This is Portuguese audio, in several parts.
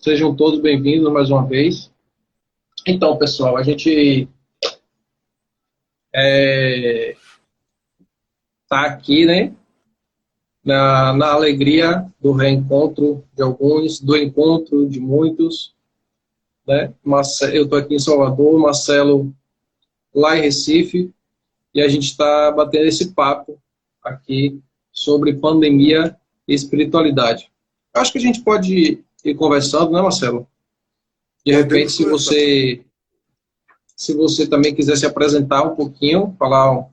Sejam todos bem-vindos mais uma vez. Então, pessoal, a gente está aqui, né, na alegria do reencontro de alguns, do encontro de muitos, né? Eu estou aqui em Salvador, Marcelo lá em Recife, e a gente está batendo esse papo aqui sobre pandemia e espiritualidade. Acho que a gente pode ir conversando, né, Marcelo? De repente, Podemos conversar. se você também quiser se apresentar um pouquinho, falar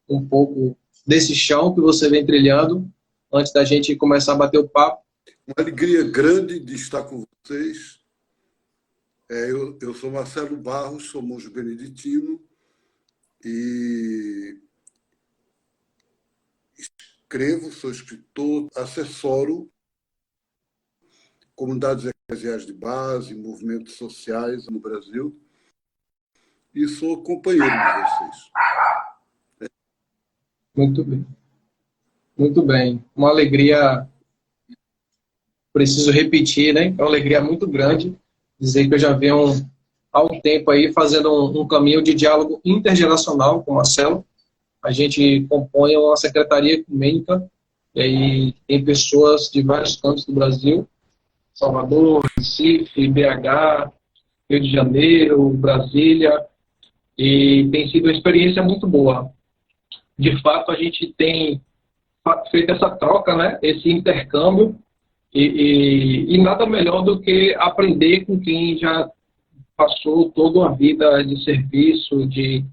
um pouco desse chão que você vem trilhando, antes da gente começar a bater o papo. Uma alegria grande de estar com vocês. Eu sou Marcelo Barros, sou monge beneditino e escrevo, sou escritor, assessoro comunidades eclesiais de base, movimentos sociais no Brasil e sou companheiro de vocês. Muito bem. Muito bem. Uma alegria, preciso repetir, né? É uma alegria muito grande dizer que eu já venho há um tempo aí fazendo um caminho de diálogo intergeracional com o Marcelo. A gente compõe uma secretaria ecumênica e aí tem pessoas de vários cantos do Brasil, Salvador, Recife, BH, Rio de Janeiro, Brasília, e tem sido uma experiência muito boa. De fato, a gente tem feito essa troca, né, esse intercâmbio, e nada melhor do que aprender com quem já passou toda uma vida de serviço, de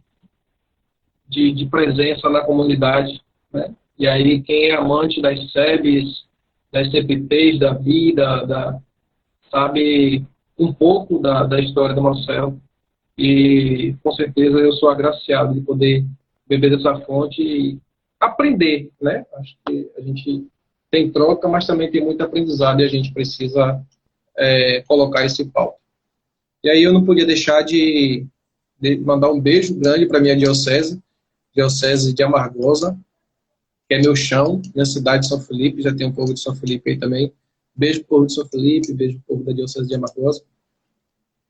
presença na comunidade, né? E aí quem é amante das SEBs, das CPTs da vida, sabe um pouco da história do Marcelo. E com certeza eu sou agraciado de poder beber dessa fonte e aprender, né? Acho que a gente tem troca, mas também tem muito aprendizado e a gente precisa colocar esse pauta. E aí eu não podia deixar de mandar um beijo grande para minha diocese de Amargosa, que é meu chão, minha cidade de São Felipe, já tem um povo de São Felipe aí também. Beijo pro povo de São Felipe, beijo pro povo da diocese de Amargosa.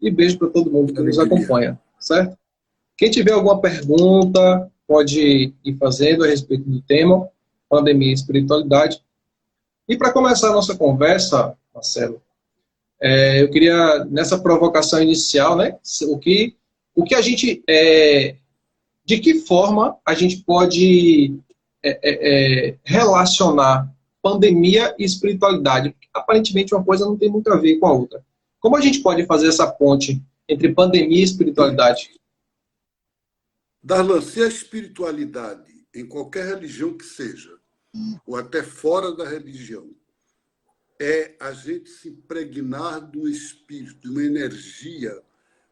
E beijo para todo mundo que nos Alegria. acompanha, certo? Quem tiver alguma pergunta, pode ir fazendo a respeito do tema, pandemia e espiritualidade. E para começar a nossa conversa, Marcelo, eu queria, nessa provocação inicial, né, o que a gente, de que forma a gente pode relacionar pandemia e espiritualidade? Porque, aparentemente, uma coisa não tem muito a ver com a outra. Como a gente pode fazer essa ponte entre pandemia e espiritualidade? Darlan, se a espiritualidade, em qualquer religião que seja, ou até fora da religião, é a gente se impregnar do espírito, de uma energia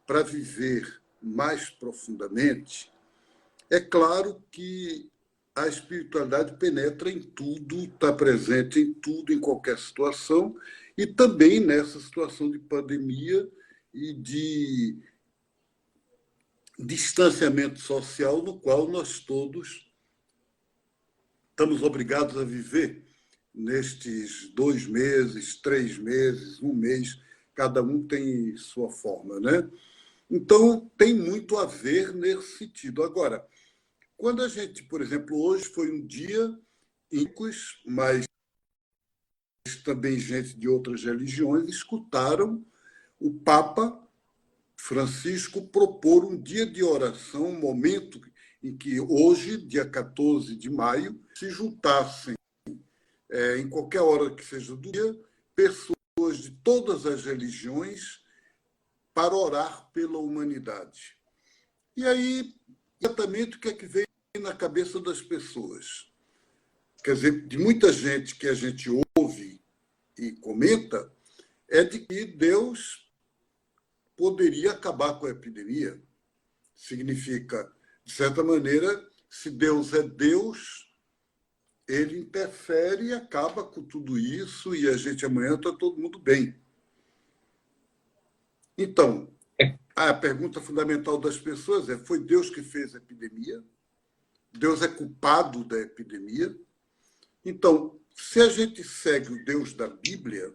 para viver mais profundamente, é claro que a espiritualidade penetra em tudo, está presente em tudo, em qualquer situação, e também nessa situação de pandemia e de distanciamento social no qual nós todos estamos obrigados a viver nestes 2 meses, 3 meses, 1 mês, cada um tem sua forma, né? Então, tem muito a ver nesse sentido. Agora, quando a gente, por exemplo, hoje foi um dia em que mas também gente de outras religiões escutaram o Papa Francisco propor um dia de oração, um momento em que hoje, dia 14 de maio, se juntassem, em qualquer hora que seja do dia, pessoas de todas as religiões para orar pela humanidade. E aí, exatamente o que é que veio na cabeça das pessoas? Quer dizer, de muita gente que a gente ouve e comenta, é de que Deus poderia acabar com a epidemia. Significa, de certa maneira, se Deus é Deus, ele interfere e acaba com tudo isso e a gente amanhã está todo mundo bem. Então, a pergunta fundamental das pessoas é: foi Deus que fez a epidemia? Deus é culpado da epidemia? Então, se a gente segue o Deus da Bíblia,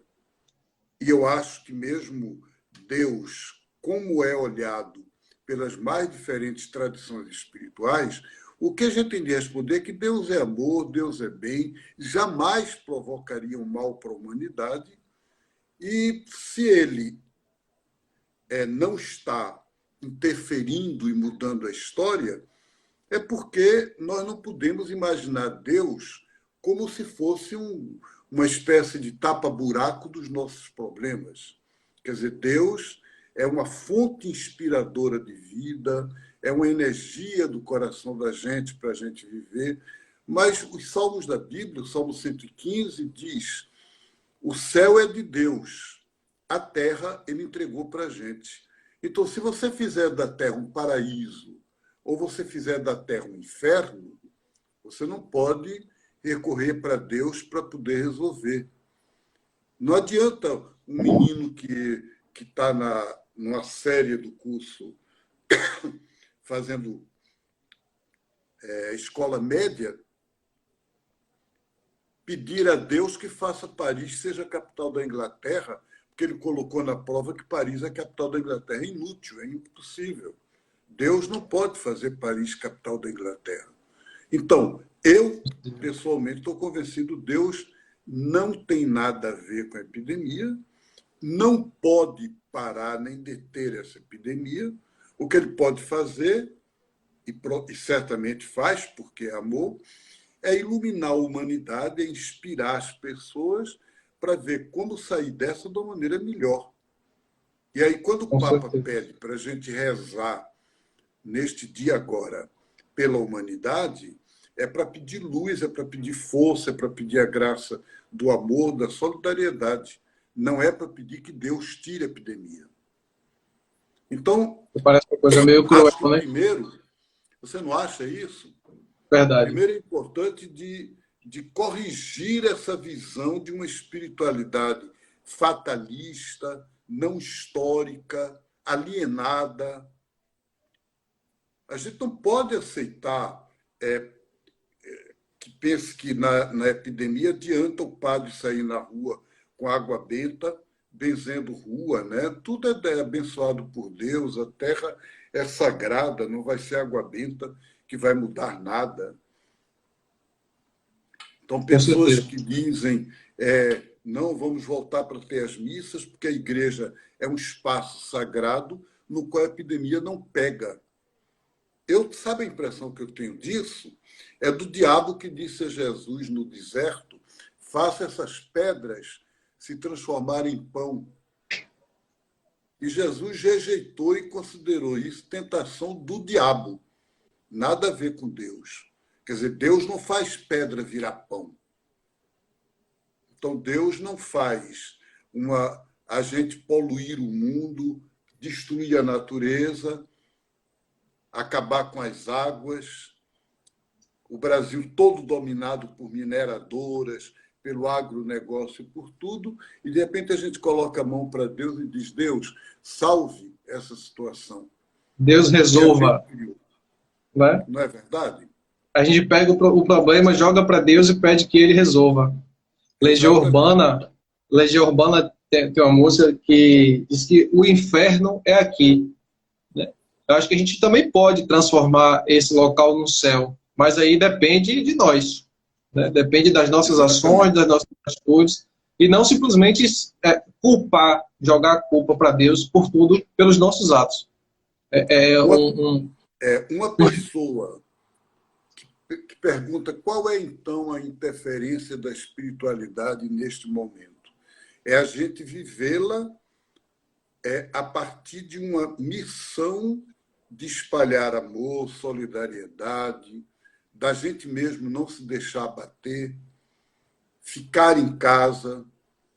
E eu acho que mesmo Deus, como é olhado pelas mais diferentes tradições espirituais, o que a gente tem de responder é que Deus é amor, Deus é bem, jamais provocaria um mal para a humanidade, e se ele não está interferindo e mudando a história, é porque nós não podemos imaginar Deus como se fosse uma espécie de tapa-buraco dos nossos problemas. Quer dizer, Deus é uma fonte inspiradora de vida, é uma energia do coração da gente para a gente viver. Mas os salmos da Bíblia, o Salmo 115, diz: o céu é de Deus, a terra ele entregou para a gente. Então, se você fizer da terra um paraíso, ou você fizer da terra um inferno, você não pode recorrer para Deus para poder resolver. Não adianta um menino que está numa série do curso fazendo escola média pedir a Deus que faça Paris seja a capital da Inglaterra, porque ele colocou na prova que Paris é a capital da Inglaterra. É inútil, é impossível. Deus não pode fazer Paris capital da Inglaterra. Então, eu, pessoalmente, estou convencido que Deus não tem nada a ver com a epidemia, não pode parar nem deter essa epidemia. O que ele pode fazer, e certamente faz, porque é amor, é iluminar a humanidade, é inspirar as pessoas para ver como sair dessa de uma maneira melhor. E aí, quando o Com Papa certeza. pede para a gente rezar neste dia agora pela humanidade, é para pedir luz, é para pedir força, é para pedir a graça do amor, da solidariedade. Não é para pedir que Deus tire a epidemia. Então, Parece uma coisa meio cruel, acho que né? primeiro, você não acha isso? Verdade. Primeiro é importante de corrigir essa visão de uma espiritualidade fatalista, não histórica, alienada. A gente não pode aceitar que pense que na epidemia adianta o padre sair na rua com água benta, benzendo rua, né? Tudo é abençoado por Deus, a terra é sagrada, não vai ser água benta que vai mudar nada. Então, Com pessoas certeza. que dizem não vamos voltar para ter as missas, porque a igreja é um espaço sagrado no qual a epidemia não pega. Sabe a impressão que eu tenho disso? É do diabo que disse a Jesus no deserto: faça essas pedras se transformarem em pão. E Jesus rejeitou e considerou isso tentação do diabo. Nada a ver com Deus. Quer dizer, Deus não faz pedra virar pão. Então, Deus não faz a gente poluir o mundo, destruir a natureza, acabar com as águas. O Brasil todo dominado por mineradoras, pelo agronegócio, por tudo, e de repente a gente coloca a mão para Deus e diz: Deus, salve essa situação Deus que a gente resolva, criou. né? Não é verdade? A gente pega o problema, joga para Deus e pede que ele resolva. Legião Exatamente. Urbana, Legião Urbana tem uma música que diz que o inferno é aqui, né? Eu acho que a gente também pode transformar esse local no céu, mas aí depende de nós, né? Depende das nossas ações, Exatamente. das nossas atitudes, e não simplesmente culpar, jogar a culpa para Deus por tudo pelos nossos atos. É Uma, um, uma pessoa que pergunta qual é, então, a interferência da espiritualidade neste momento. É a gente vivê-la a partir de uma missão de espalhar amor, solidariedade, da gente mesmo não se deixar abater, ficar em casa,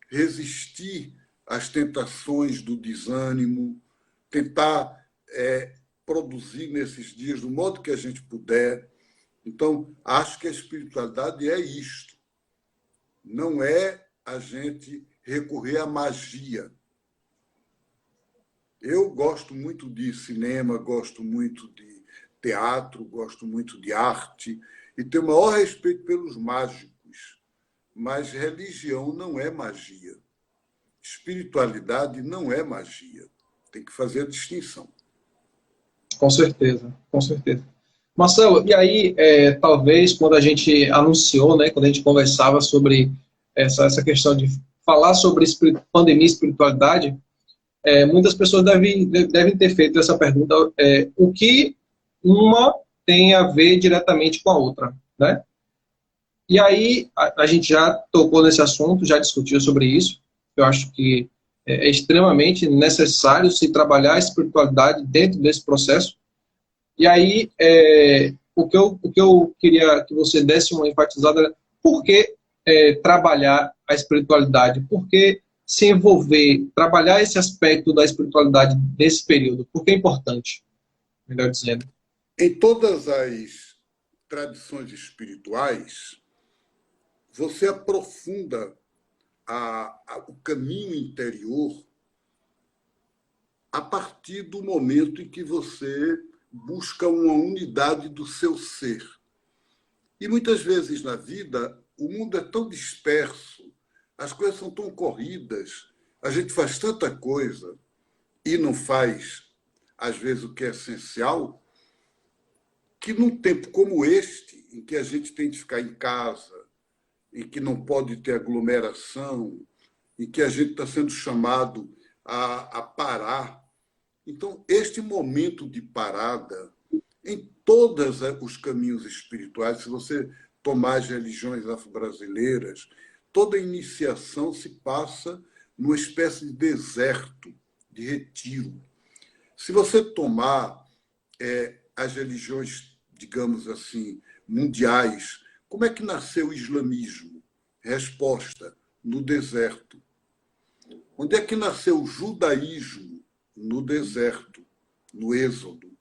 resistir às tentações do desânimo, tentar produzir nesses dias do modo que a gente puder. Então, acho que a espiritualidade é isto. Não é a gente recorrer à magia. Eu gosto muito de cinema, gosto muito de teatro, gosto muito de arte e tenho o maior respeito pelos mágicos. Mas religião não é magia. espiritualidade não é magia. Tem que fazer a distinção. Com certeza, com certeza. Marcelo, e aí, talvez, quando a gente anunciou, né, quando a gente conversava sobre essa questão de falar sobre pandemia e espiritualidade, muitas pessoas devem ter feito essa pergunta, o que uma tem a ver diretamente com a outra, né? E aí, a gente já tocou nesse assunto, já discutiu sobre isso. Eu acho que é extremamente necessário se trabalhar a espiritualidade dentro desse processo. E aí, o que eu queria que você desse uma enfatizada era por que trabalhar a espiritualidade? Por que se envolver, trabalhar esse aspecto da espiritualidade nesse período? Por que é importante, melhor dizendo? Em todas as tradições espirituais, você aprofunda o caminho interior a partir do momento em que você busca uma unidade do seu ser. E muitas vezes na vida, o mundo é tão disperso, as coisas são tão corridas, a gente faz tanta coisa e não faz, às vezes, o que é essencial, que num tempo como este, em que a gente tem de ficar em casa, em que não pode ter aglomeração, em que a gente está sendo chamado a parar. Então, este momento de parada, em todos os caminhos espirituais, se você tomar as religiões afro-brasileiras, toda iniciação se passa numa espécie de deserto, de retiro. Se você tomar as religiões, digamos assim, mundiais, como é que nasceu o islamismo? Resposta: no deserto. Onde é que nasceu o judaísmo? No deserto, no Êxodo.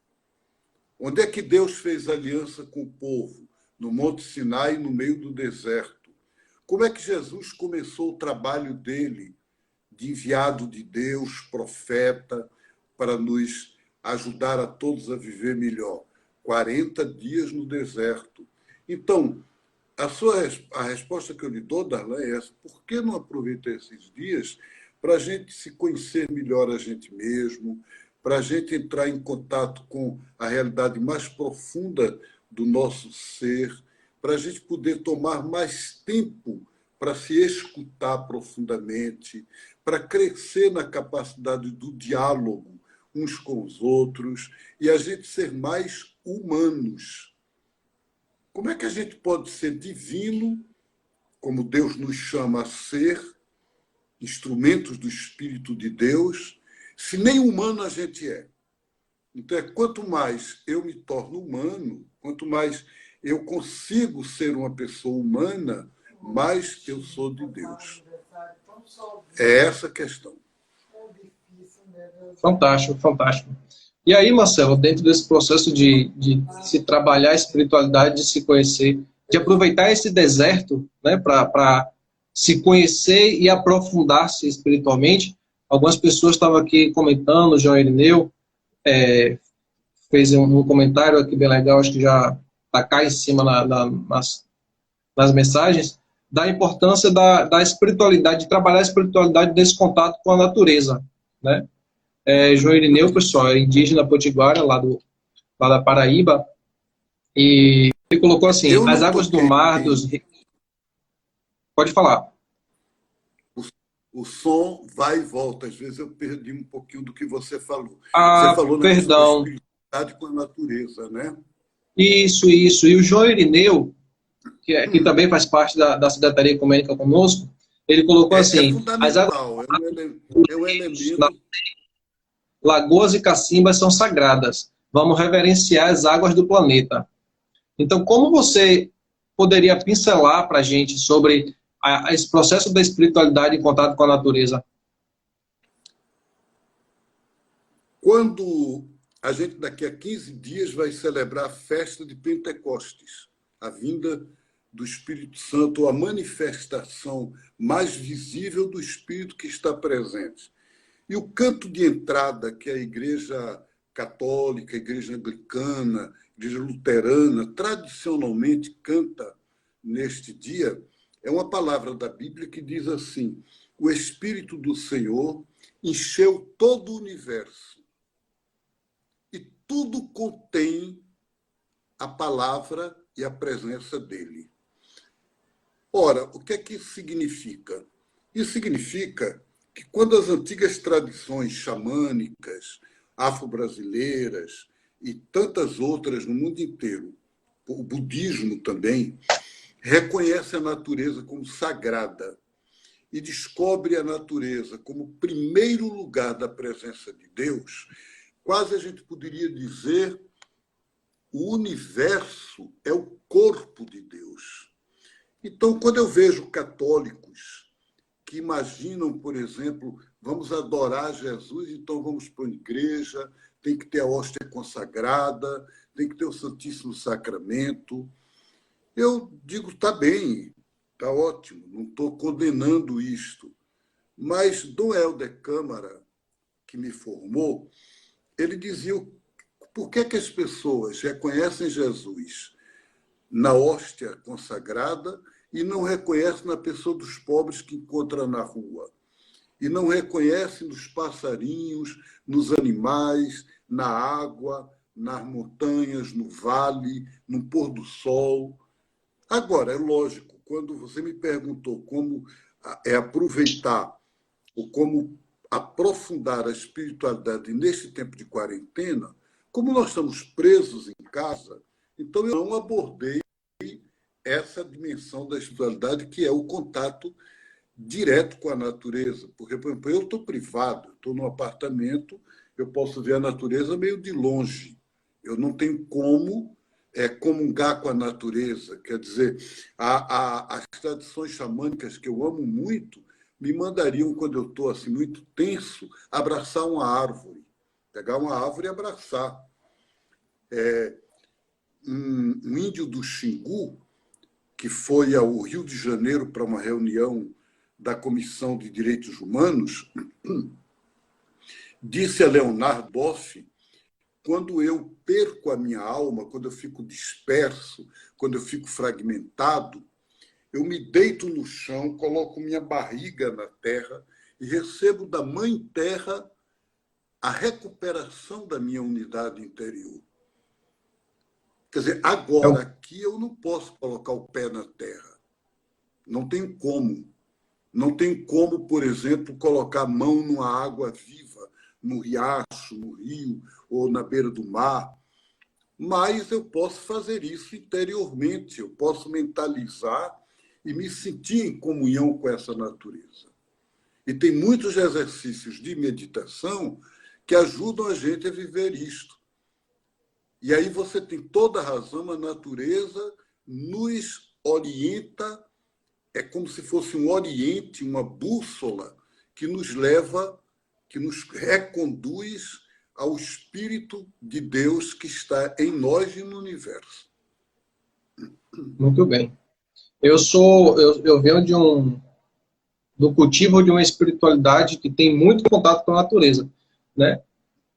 Onde é que Deus fez aliança com o povo? No Monte Sinai, no meio do deserto. Como é que Jesus começou o trabalho dele, de enviado de Deus, profeta, para nos ajudar a todos a viver melhor? 40 dias no deserto. Então, a resposta que eu lhe dou, Darlan, é essa. Por que não aproveitar esses dias para a gente se conhecer melhor a gente mesmo, para a gente entrar em contato com a realidade mais profunda do nosso ser, para a gente poder tomar mais tempo para se escutar profundamente, para crescer na capacidade do diálogo uns com os outros e a gente ser mais humanos. Como é que a gente pode ser divino, como Deus nos chama a ser, instrumentos do Espírito de Deus, se nem humano a gente é? Então, quanto mais eu me torno humano, quanto mais eu consigo ser uma pessoa humana, mais eu sou de Deus. É essa a questão. Fantástico, fantástico. E aí, Marcelo, dentro desse processo de se trabalhar a espiritualidade, de se conhecer, de aproveitar esse deserto, né, para se conhecer e aprofundar-se espiritualmente, algumas pessoas estavam aqui comentando, o João Irineu fez um comentário aqui bem legal, acho que já está cá em cima nas mensagens, da importância da espiritualidade, de trabalhar a espiritualidade desse contato com a natureza, né? João Irineu, pessoal, é indígena potiguara, lá da Paraíba, e ele colocou assim, as águas do mar, Pode falar. O som vai e volta. Às vezes eu perdi um pouquinho do que você falou. Você Ah, falou na questão da perdão. espiritualidade com a natureza, né? Isso. E o João Irineu, que também faz parte da Cidadania Ecumênica conosco, ele colocou É assim, as águas fundamental, é um elemento. lagoas e cacimbas são sagradas. Vamos reverenciar as águas do planeta. Então, como você poderia pincelar para a gente sobre esse processo da espiritualidade em contato com a natureza? Quando a gente, daqui a 15 dias, vai celebrar a festa de Pentecostes, a vinda do Espírito Santo, a manifestação mais visível do Espírito que está presente. E o canto de entrada que a Igreja Católica, a Igreja Anglicana, a Igreja Luterana, tradicionalmente canta neste dia, é uma palavra da Bíblia que diz assim: o Espírito do Senhor encheu todo o universo. E tudo contém a palavra e a presença dele. Ora, o que é que isso significa? Isso significa que quando as antigas tradições xamânicas, afro-brasileiras e tantas outras no mundo inteiro, o budismo também, reconhece a natureza como sagrada e descobre a natureza como primeiro lugar da presença de Deus, quase a gente poderia dizer o universo é o corpo de Deus. Então, quando eu vejo católicos que imaginam, por exemplo, vamos adorar Jesus, então vamos para uma igreja, tem que ter a hóstia consagrada, tem que ter o Santíssimo Sacramento. Eu digo, está bem, está ótimo, não estou condenando isto. Mas Dom Helder Câmara, que me formou, ele dizia por que as pessoas reconhecem Jesus na hóstia consagrada e não reconhecem na pessoa dos pobres que encontram na rua. E não reconhecem nos passarinhos, nos animais, na água, nas montanhas, no vale, no pôr do sol. Agora, é lógico, quando você me perguntou como aproveitar ou como aprofundar a espiritualidade neste tempo de quarentena, como nós estamos presos em casa, então eu não abordei essa dimensão da espiritualidade, que é o contato direto com a natureza. Porque, por exemplo, eu estou privado, estou num apartamento, eu posso ver a natureza meio de longe. Eu não tenho como comungar com a natureza. Quer dizer, as tradições xamânicas que eu amo muito me mandariam, quando eu estou assim, muito tenso, abraçar uma árvore. Pegar uma árvore e abraçar. Um índio do Xingu, que foi ao Rio de Janeiro para uma reunião da Comissão de Direitos Humanos, disse a Leonardo Boff: quando eu perco a minha alma, quando eu fico disperso, quando eu fico fragmentado, eu me deito no chão, coloco minha barriga na terra e recebo da Mãe Terra a recuperação da minha unidade interior. Quer dizer, agora aqui eu não posso colocar o pé na terra. Não tenho como. Não tenho como, por exemplo, colocar a mão numa água viva, no riacho, no rio ou na beira do mar. Mas eu posso fazer isso interiormente. Eu posso mentalizar e me sentir em comunhão com essa natureza. E tem muitos exercícios de meditação que ajudam a gente a viver isto. E aí você tem toda a razão, a natureza nos orienta, é como se fosse um oriente, uma bússola que nos leva, que nos reconduz ao Espírito de Deus que está em nós e no universo. Muito bem. Eu venho do cultivo de uma espiritualidade que tem muito contato com a natureza, né?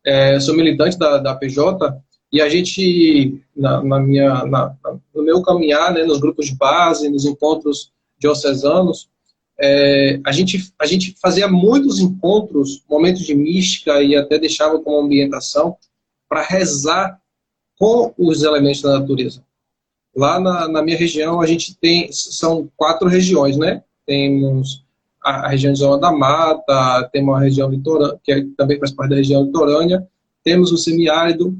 Eu sou militante da PJ e a gente, no meu caminhar, né, nos grupos de base, nos encontros diocesanos, a gente fazia muitos encontros, momentos de mística e até deixava como ambientação para rezar com os elementos da natureza. Lá na minha região, a gente são 4 regiões, né? Temos a região de Zona da Mata, temos uma região litorânea, que também faz parte da região litorânea, temos o semiárido.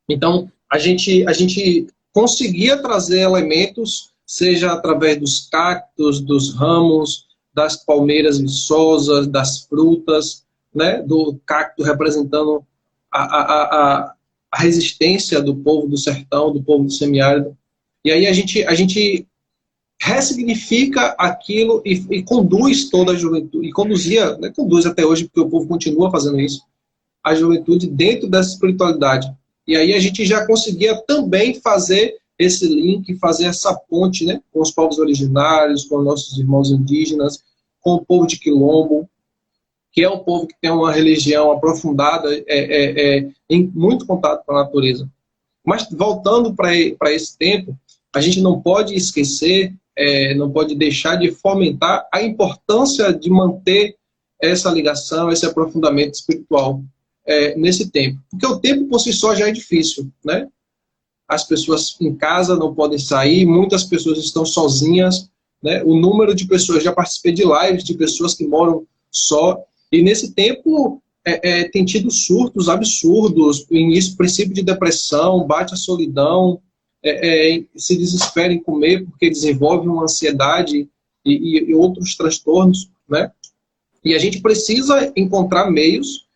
Então, a gente conseguia trazer elementos, seja através dos cactos, dos ramos, das palmeiras viçosas, das frutas, né? Do cacto representando a resistência do povo do sertão, do povo do semiárido. E aí a gente ressignifica aquilo e conduz toda a juventude, e conduzia, né, conduz até hoje, porque o povo continua fazendo isso, a juventude dentro dessa espiritualidade. E aí a gente já conseguia também fazer esse link, fazer essa ponte, né, com os povos originários, com nossos irmãos indígenas, com o povo de Quilombo, que é um povo que tem uma religião aprofundada, em muito contato com a natureza. Mas voltando para esse tempo, a gente não pode esquecer não pode deixar de fomentar a importância de manter essa ligação, esse aprofundamento espiritual nesse tempo. Porque o tempo por si só já é difícil, né? As pessoas em casa não podem sair, muitas pessoas estão sozinhas, né? O número de pessoas, já participei de lives de pessoas que moram só, e nesse tempo tem tido surtos absurdos, início, princípio de depressão, bate a solidão, se desespera em comer porque desenvolve uma ansiedade e outros transtornos, né? E a gente precisa encontrar meios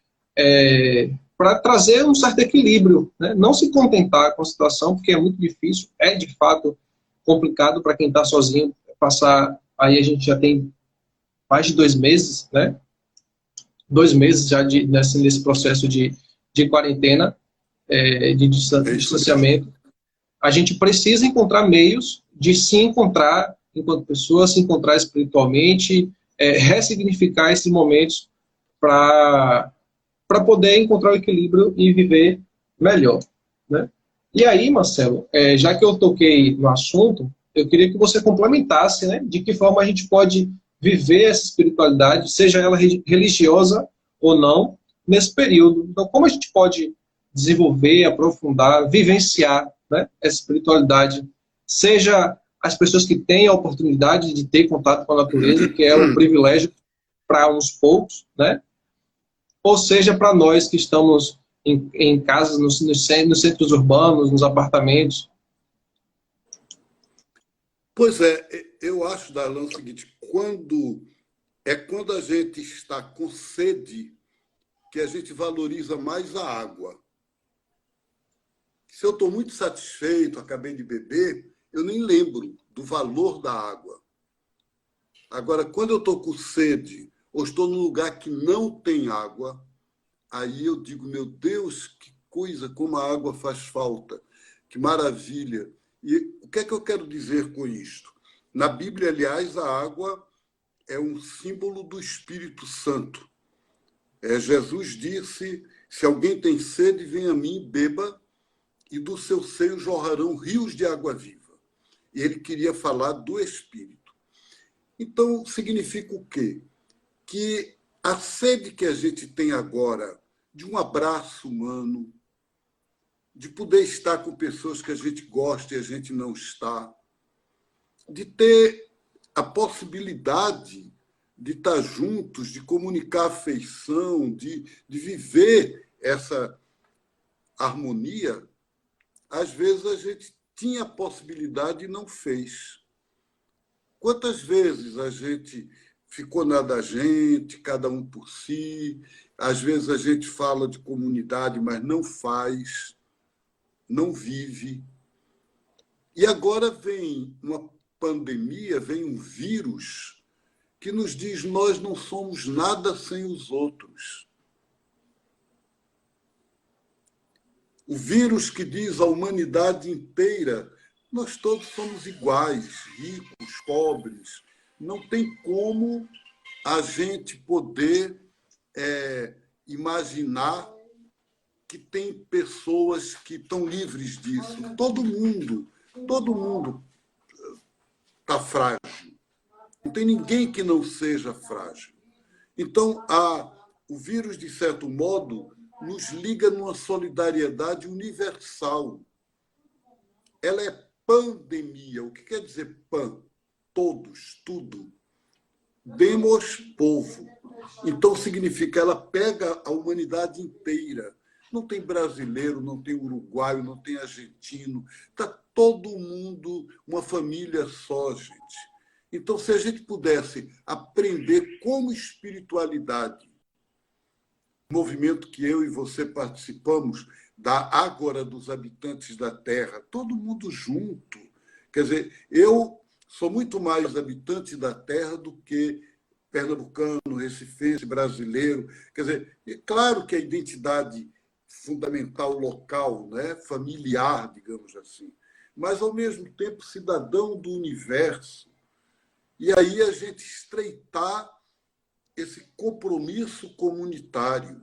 para trazer um certo equilíbrio, né? Não se contentar com a situação, porque é muito difícil, é de fato complicado para quem está sozinho passar. Aí a gente já tem mais de 2 meses, né? 2 meses já nesse processo de quarentena, de distanciamento. A gente precisa encontrar meios de se encontrar enquanto pessoa, se encontrar espiritualmente, ressignificar esses momentos para poder encontrar o equilíbrio e viver melhor, né? E aí, Marcelo, já que eu toquei no assunto, eu queria que você complementasse, né, de que forma a gente pode viver essa espiritualidade, seja ela religiosa ou não, nesse período. Então, como a gente pode desenvolver, aprofundar, vivenciar, né, essa espiritualidade, seja as pessoas que têm a oportunidade de ter contato com a natureza, que é um privilégio para uns poucos, né? Ou seja, para nós que estamos em casas, nos centros urbanos, nos apartamentos. Pois é, eu acho, Darlan, o seguinte, quando a gente está com sede que a gente valoriza mais a água. Se eu estou muito satisfeito, acabei de beber, eu nem lembro do valor da água. Agora, quando eu estou com sede ou estou num lugar que não tem água, aí eu digo, meu Deus, que coisa, como a água faz falta, que maravilha. E o que é que eu quero dizer com isto? Na Bíblia, aliás, a água é um símbolo do Espírito Santo. Jesus disse, se alguém tem sede, venha a mim, beba, e do seu seio jorrarão rios de água viva. E ele queria falar do Espírito. Então, significa o quê? Que a sede que a gente tem agora de um abraço humano, de poder estar com pessoas que a gente gosta e a gente não está, de ter a possibilidade de estar juntos, de comunicar afeição, de viver essa harmonia, às vezes a gente tinha a possibilidade e não fez. Quantas vezes a gente ficou na da gente, cada um por si, às vezes a gente fala de comunidade, mas não faz, não vive. E agora vem uma pandemia, vem um vírus que nos diz nós não somos nada sem os outros. O vírus que diz à humanidade inteira, nós todos somos iguais, ricos, pobres. Não tem como a gente poder imaginar que tem pessoas que estão livres disso. Todo mundo está frágil. Não tem ninguém que não seja frágil. Então, o vírus, de certo modo, nos liga numa solidariedade universal. Ela é pandemia. O que quer dizer pan? Todos, tudo. Demos, povo. Então, significa ela pega a humanidade inteira. Não tem brasileiro, não tem uruguaio, não tem argentino. Está todo mundo uma família só, gente. Então, se a gente pudesse aprender como espiritualidade, movimento que eu e você participamos, da Ágora dos Habitantes da Terra, todo mundo junto. Quer dizer, eu sou muito mais habitante da Terra do que pernambucano, recifense, brasileiro. Quer dizer, é claro que a identidade fundamental local, né, familiar, digamos assim, mas, ao mesmo tempo, cidadão do universo. E aí a gente estreitar esse compromisso comunitário,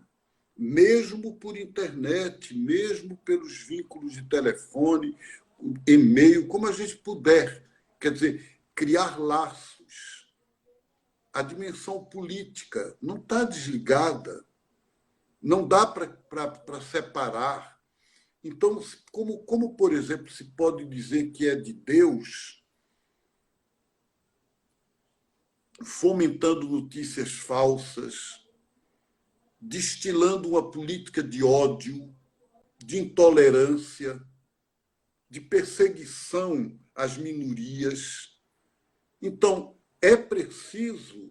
mesmo por internet, mesmo pelos vínculos de telefone, e-mail, como a gente puder. Quer dizer, criar laços. A dimensão política não está desligada, não dá para separar. Então, como, por exemplo, se pode dizer que é de Deus, fomentando notícias falsas, destilando uma política de ódio, de intolerância, de perseguição às minorias. Então, é preciso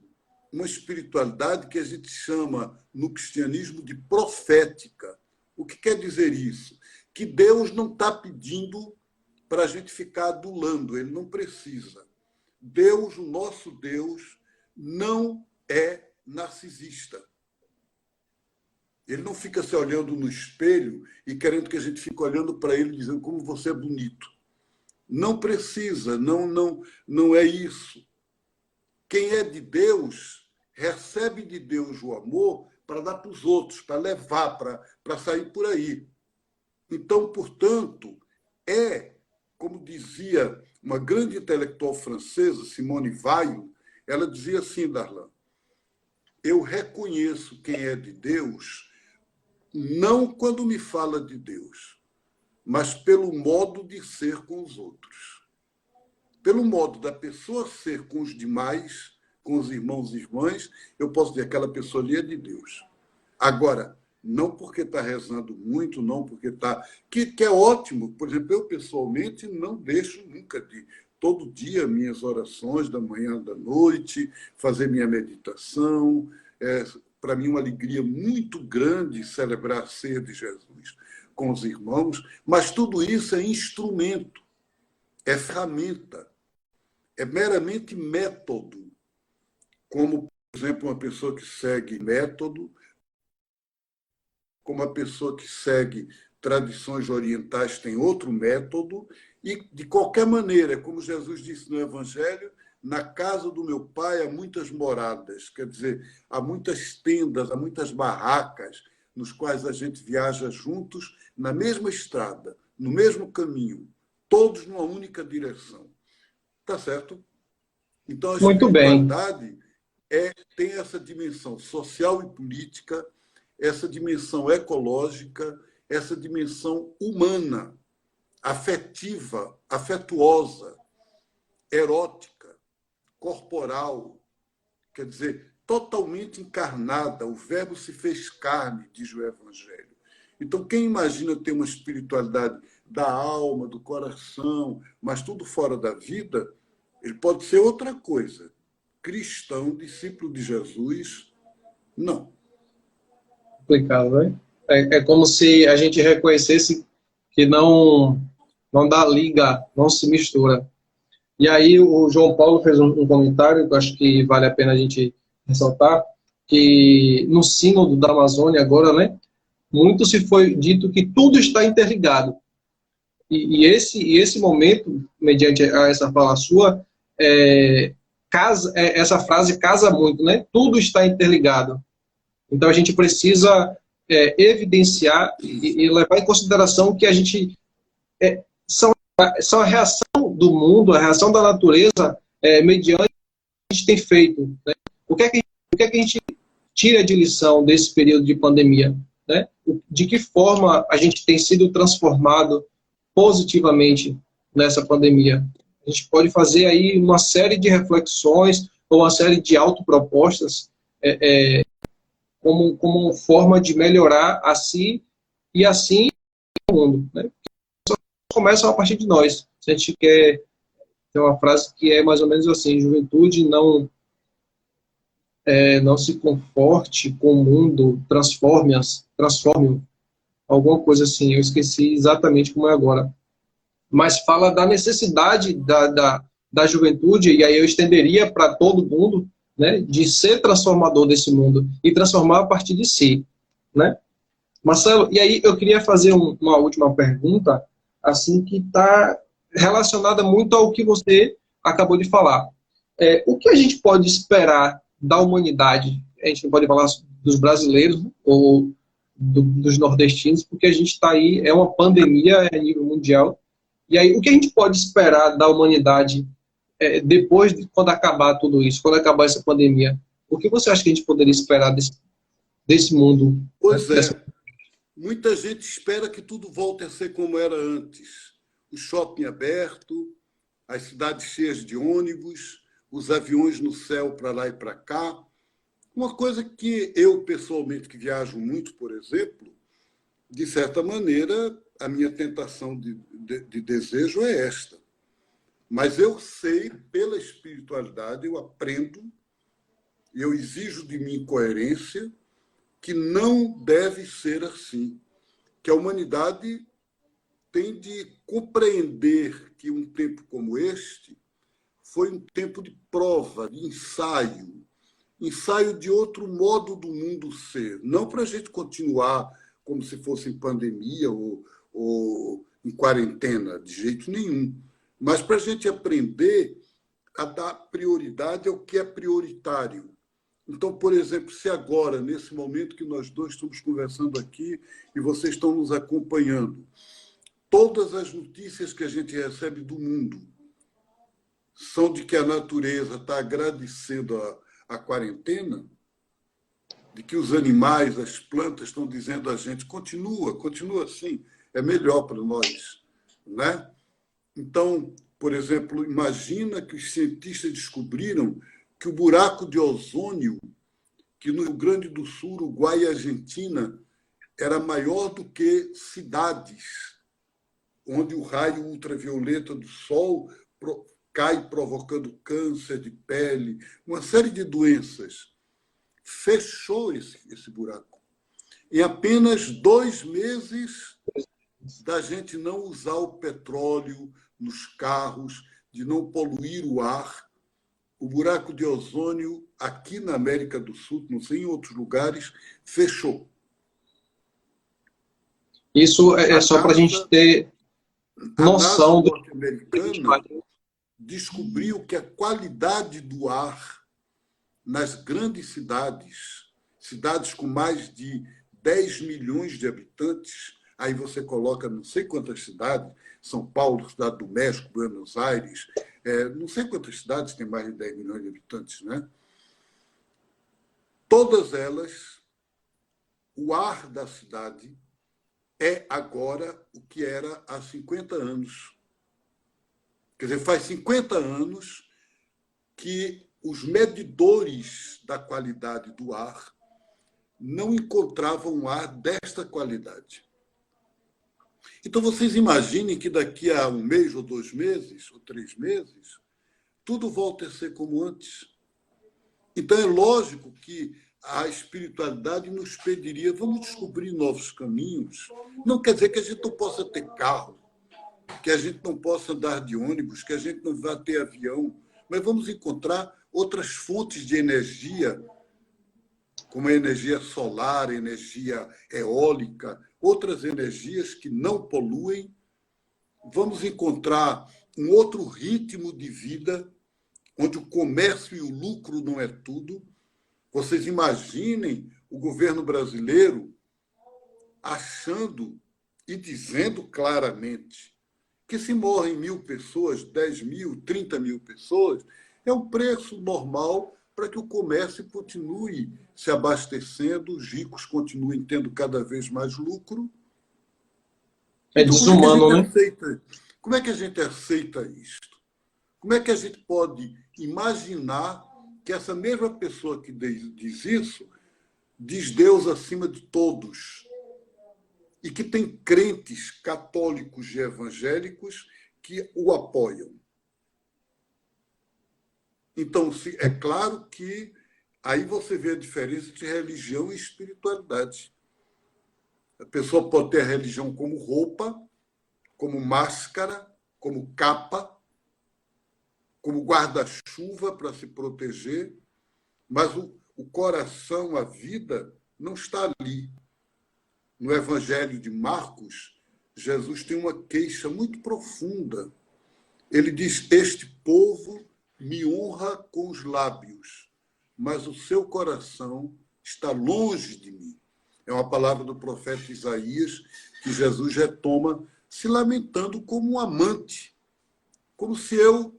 uma espiritualidade que a gente chama, no cristianismo, de profética. O que quer dizer isso? Que Deus não está pedindo para a gente ficar adulando, ele não precisa. Deus, o nosso Deus, não é narcisista. Ele não fica se olhando no espelho e querendo que a gente fique olhando para ele dizendo como você é bonito. Não precisa, não é isso. Quem é de Deus recebe de Deus o amor para dar para os outros, para levar, para sair por aí. Então, portanto, como dizia uma grande intelectual francesa, Simone Weil, ela dizia assim, Darlan, eu reconheço quem é de Deus não quando me fala de Deus, mas pelo modo de ser com os outros. Pelo modo da pessoa ser com os demais, com os irmãos e irmãs, eu posso dizer que aquela pessoa ali é de Deus. Agora, não porque está rezando muito, não porque está... Que é ótimo. Por exemplo, eu, pessoalmente, não deixo nunca de... Todo dia, minhas orações da manhã, da noite, fazer minha meditação. Para mim, uma alegria muito grande celebrar a ceia de Jesus com os irmãos. Mas tudo isso é instrumento, é ferramenta, é meramente método. Como, por exemplo, uma pessoa que segue método, como a pessoa que segue tradições orientais tem outro método, e, de qualquer maneira, como Jesus disse no Evangelho, na casa do meu pai há muitas moradas, quer dizer, há muitas tendas, há muitas barracas, nos quais a gente viaja juntos, na mesma estrada, no mesmo caminho, todos numa única direção. Tá certo? Então, a Muito bem. espiritualidade tem essa dimensão social e política, essa dimensão ecológica, essa dimensão humana, afetiva, afetuosa, erótica, corporal, quer dizer, totalmente encarnada. O Verbo se fez carne, diz o Evangelho. Então, quem imagina ter uma espiritualidade da alma, do coração, mas tudo fora da vida, ele pode ser outra coisa. Cristão, discípulo de Jesus, não. Complicado, né? É como se a gente reconhecesse que não dá liga, não se mistura. E aí o João Paulo fez um comentário que eu acho que vale a pena a gente ressaltar, que no sínodo da Amazônia agora, né, muito se foi dito que tudo está interligado. E esse momento, mediante essa fala sua, essa frase casa muito, né? Tudo está interligado. Então a gente precisa evidenciar e levar em consideração que a gente são a reação do mundo, a reação da natureza mediante o que a gente tem feito, né? O que é que a gente tira de lição desse período de pandemia, né? De que forma a gente tem sido transformado positivamente nessa pandemia? A gente pode fazer aí uma série de reflexões ou uma série de autopropostas como forma de melhorar a si e assim o mundo, né? Começam a partir de nós. Se a gente quer ter uma frase que é mais ou menos assim: juventude, não se conforte com o mundo, transforme-o. Alguma coisa assim, eu esqueci exatamente como é agora. Mas fala da necessidade da juventude, e aí eu estenderia para todo mundo, né, de ser transformador desse mundo e transformar a partir de si, né? Marcelo, e aí eu queria fazer uma última pergunta, assim, que está relacionada muito ao que você acabou de falar. O que a gente pode esperar da humanidade? A gente não pode falar dos brasileiros ou dos nordestinos, porque a gente está aí, uma pandemia a nível mundial. E aí, o que a gente pode esperar da humanidade depois de quando acabar tudo isso, quando acabar essa pandemia, o que você acha que a gente poderia esperar desse mundo? Né? Pois é, muita gente espera que tudo volte a ser como era antes. O shopping aberto, as cidades cheias de ônibus, os aviões no céu para lá e para cá. Uma coisa que eu, pessoalmente, que viajo muito, por exemplo, de certa maneira, a minha tentação de desejo é esta. Mas eu sei, pela espiritualidade, eu aprendo, eu exijo de mim coerência, que não deve ser assim. Que a humanidade tem de compreender que um tempo como este foi um tempo de prova, de ensaio de outro modo do mundo ser. Não para a gente continuar como se fosse em pandemia ou em quarentena, de jeito nenhum, mas para a gente aprender a dar prioridade ao que é prioritário. Então, por exemplo, se agora, nesse momento que nós dois estamos conversando aqui e vocês estão nos acompanhando, todas as notícias que a gente recebe do mundo são de que a natureza está agradecendo a quarentena, de que os animais, as plantas estão dizendo a gente, continua assim, é melhor para nós, né? Então, por exemplo, imagina que os cientistas descobriram que o buraco de ozônio, que no Rio Grande do Sul, Uruguai e Argentina, era maior do que cidades, onde o raio ultravioleta do sol cai provocando câncer de pele, uma série de doenças. Fechou esse buraco. Em apenas 2 meses da gente não usar o petróleo nos carros, de não poluir o ar, o buraco de ozônio aqui na América do Sul, não sei em outros lugares, fechou. Isso é só para a gente ter A NASA noção do que a gente norte-americana faz. descobriu que a qualidade do ar nas grandes cidades, cidades com mais de 10 milhões de habitantes, aí você coloca não sei quantas cidades, São Paulo, Cidade do México, Buenos Aires, não sei quantas cidades têm mais de 10 milhões de habitantes, né? Todas elas, o ar da cidade é agora o que era há 50 anos. Quer dizer, faz 50 anos que os medidores da qualidade do ar não encontravam um ar desta qualidade. Então, vocês imaginem que daqui a 1 mês, ou 2 meses, ou 3 meses, tudo volta a ser como antes. Então, é lógico que a espiritualidade nos pediria, vamos descobrir novos caminhos. Não quer dizer que a gente não possa ter carro, que a gente não possa andar de ônibus, que a gente não vá ter avião, mas vamos encontrar outras fontes de energia, como a energia solar, a energia eólica, outras energias que não poluem. Vamos encontrar um outro ritmo de vida, onde o comércio e o lucro não é tudo. Vocês imaginem o governo brasileiro achando e dizendo claramente que se morrem 1.000 pessoas, 10 mil, 30 mil pessoas, é um preço normal para que o comércio continue se abastecendo, os ricos continuem tendo cada vez mais lucro. É Então, como é que a gente desumano, né? aceita? Como é que a gente aceita isto? Como é que a gente pode imaginar que essa mesma pessoa que diz isso diz Deus acima de todos e que tem crentes católicos e evangélicos que o apoiam? Então, é claro que aí você vê a diferença entre religião e espiritualidade. A pessoa pode ter a religião como roupa, como máscara, como capa, como guarda-chuva para se proteger, mas o coração, a vida, não está ali. No Evangelho de Marcos, Jesus tem uma queixa muito profunda. Ele diz: este povo me honra com os lábios, mas o seu coração está longe de mim. É uma palavra do profeta Isaías que Jesus retoma, se lamentando como um amante, como se eu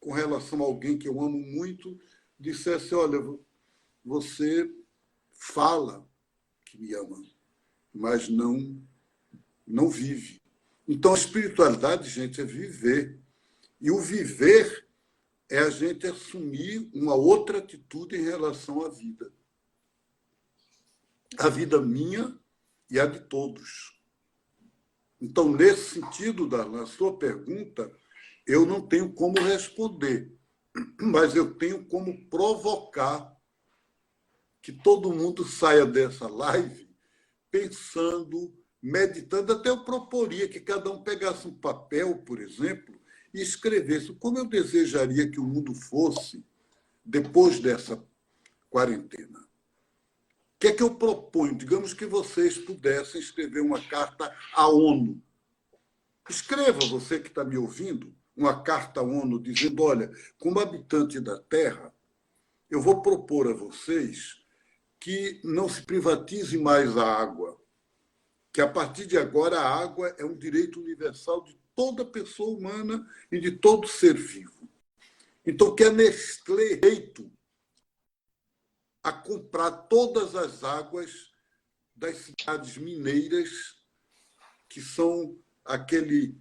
com relação a alguém que eu amo muito, dissesse, olha, você fala que me ama, mas não vive. Então, a espiritualidade, gente, é viver. E o viver é a gente assumir uma outra atitude em relação à vida. A vida minha e a de todos. Então, nesse sentido, na sua pergunta, eu não tenho como responder, mas eu tenho como provocar que todo mundo saia dessa live pensando, meditando. Até eu proporia que cada um pegasse um papel, por exemplo, e escrevesse como eu desejaria que o mundo fosse depois dessa quarentena. O que é que eu proponho? Digamos que vocês pudessem escrever uma carta à ONU. Escreva, você que está me ouvindo, uma carta à ONU dizendo, olha, como habitante da Terra, eu vou propor a vocês que não se privatize mais a água, que a partir de agora a água é um direito universal de toda pessoa humana e de todo ser vivo. Então, que a Nestlé direito a comprar todas as águas das cidades mineiras, que são aquele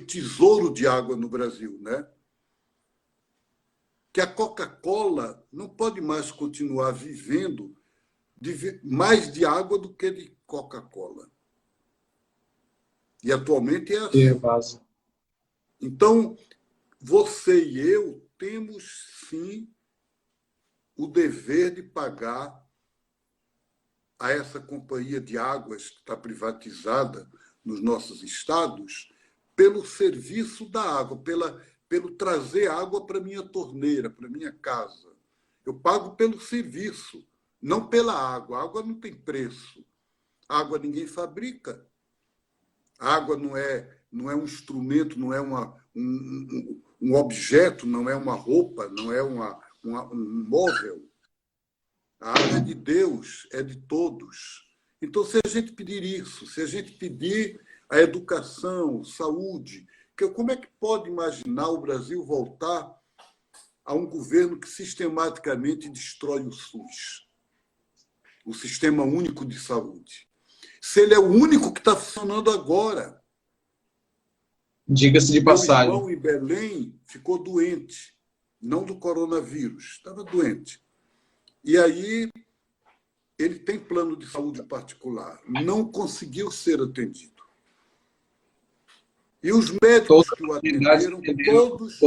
tesouro de água no Brasil, né? Que a Coca-Cola não pode mais continuar vivendo mais de água do que de Coca-Cola. E atualmente é assim. É base. Então, você e eu temos, sim, o dever de pagar a essa companhia de águas que está privatizada nos nossos estados pelo serviço da água, pelo trazer água para minha torneira, para minha casa. Eu pago pelo serviço, não pela água. A água não tem preço. A água ninguém fabrica. A água não é um instrumento, não é um objeto, não é uma roupa, não é um móvel. A água é de Deus, é de todos. Então, se a gente pedir isso, se a gente pedir a educação, saúde, como é que pode imaginar o Brasil voltar a um governo que sistematicamente destrói o SUS, o Sistema Único de Saúde? Se ele é o único que está funcionando agora. Diga-se de passagem. Meu irmão em Belém ficou doente, não do coronavírus, estava doente. E aí ele tem plano de saúde particular, não conseguiu ser atendido. E os médicos que o atenderam, todos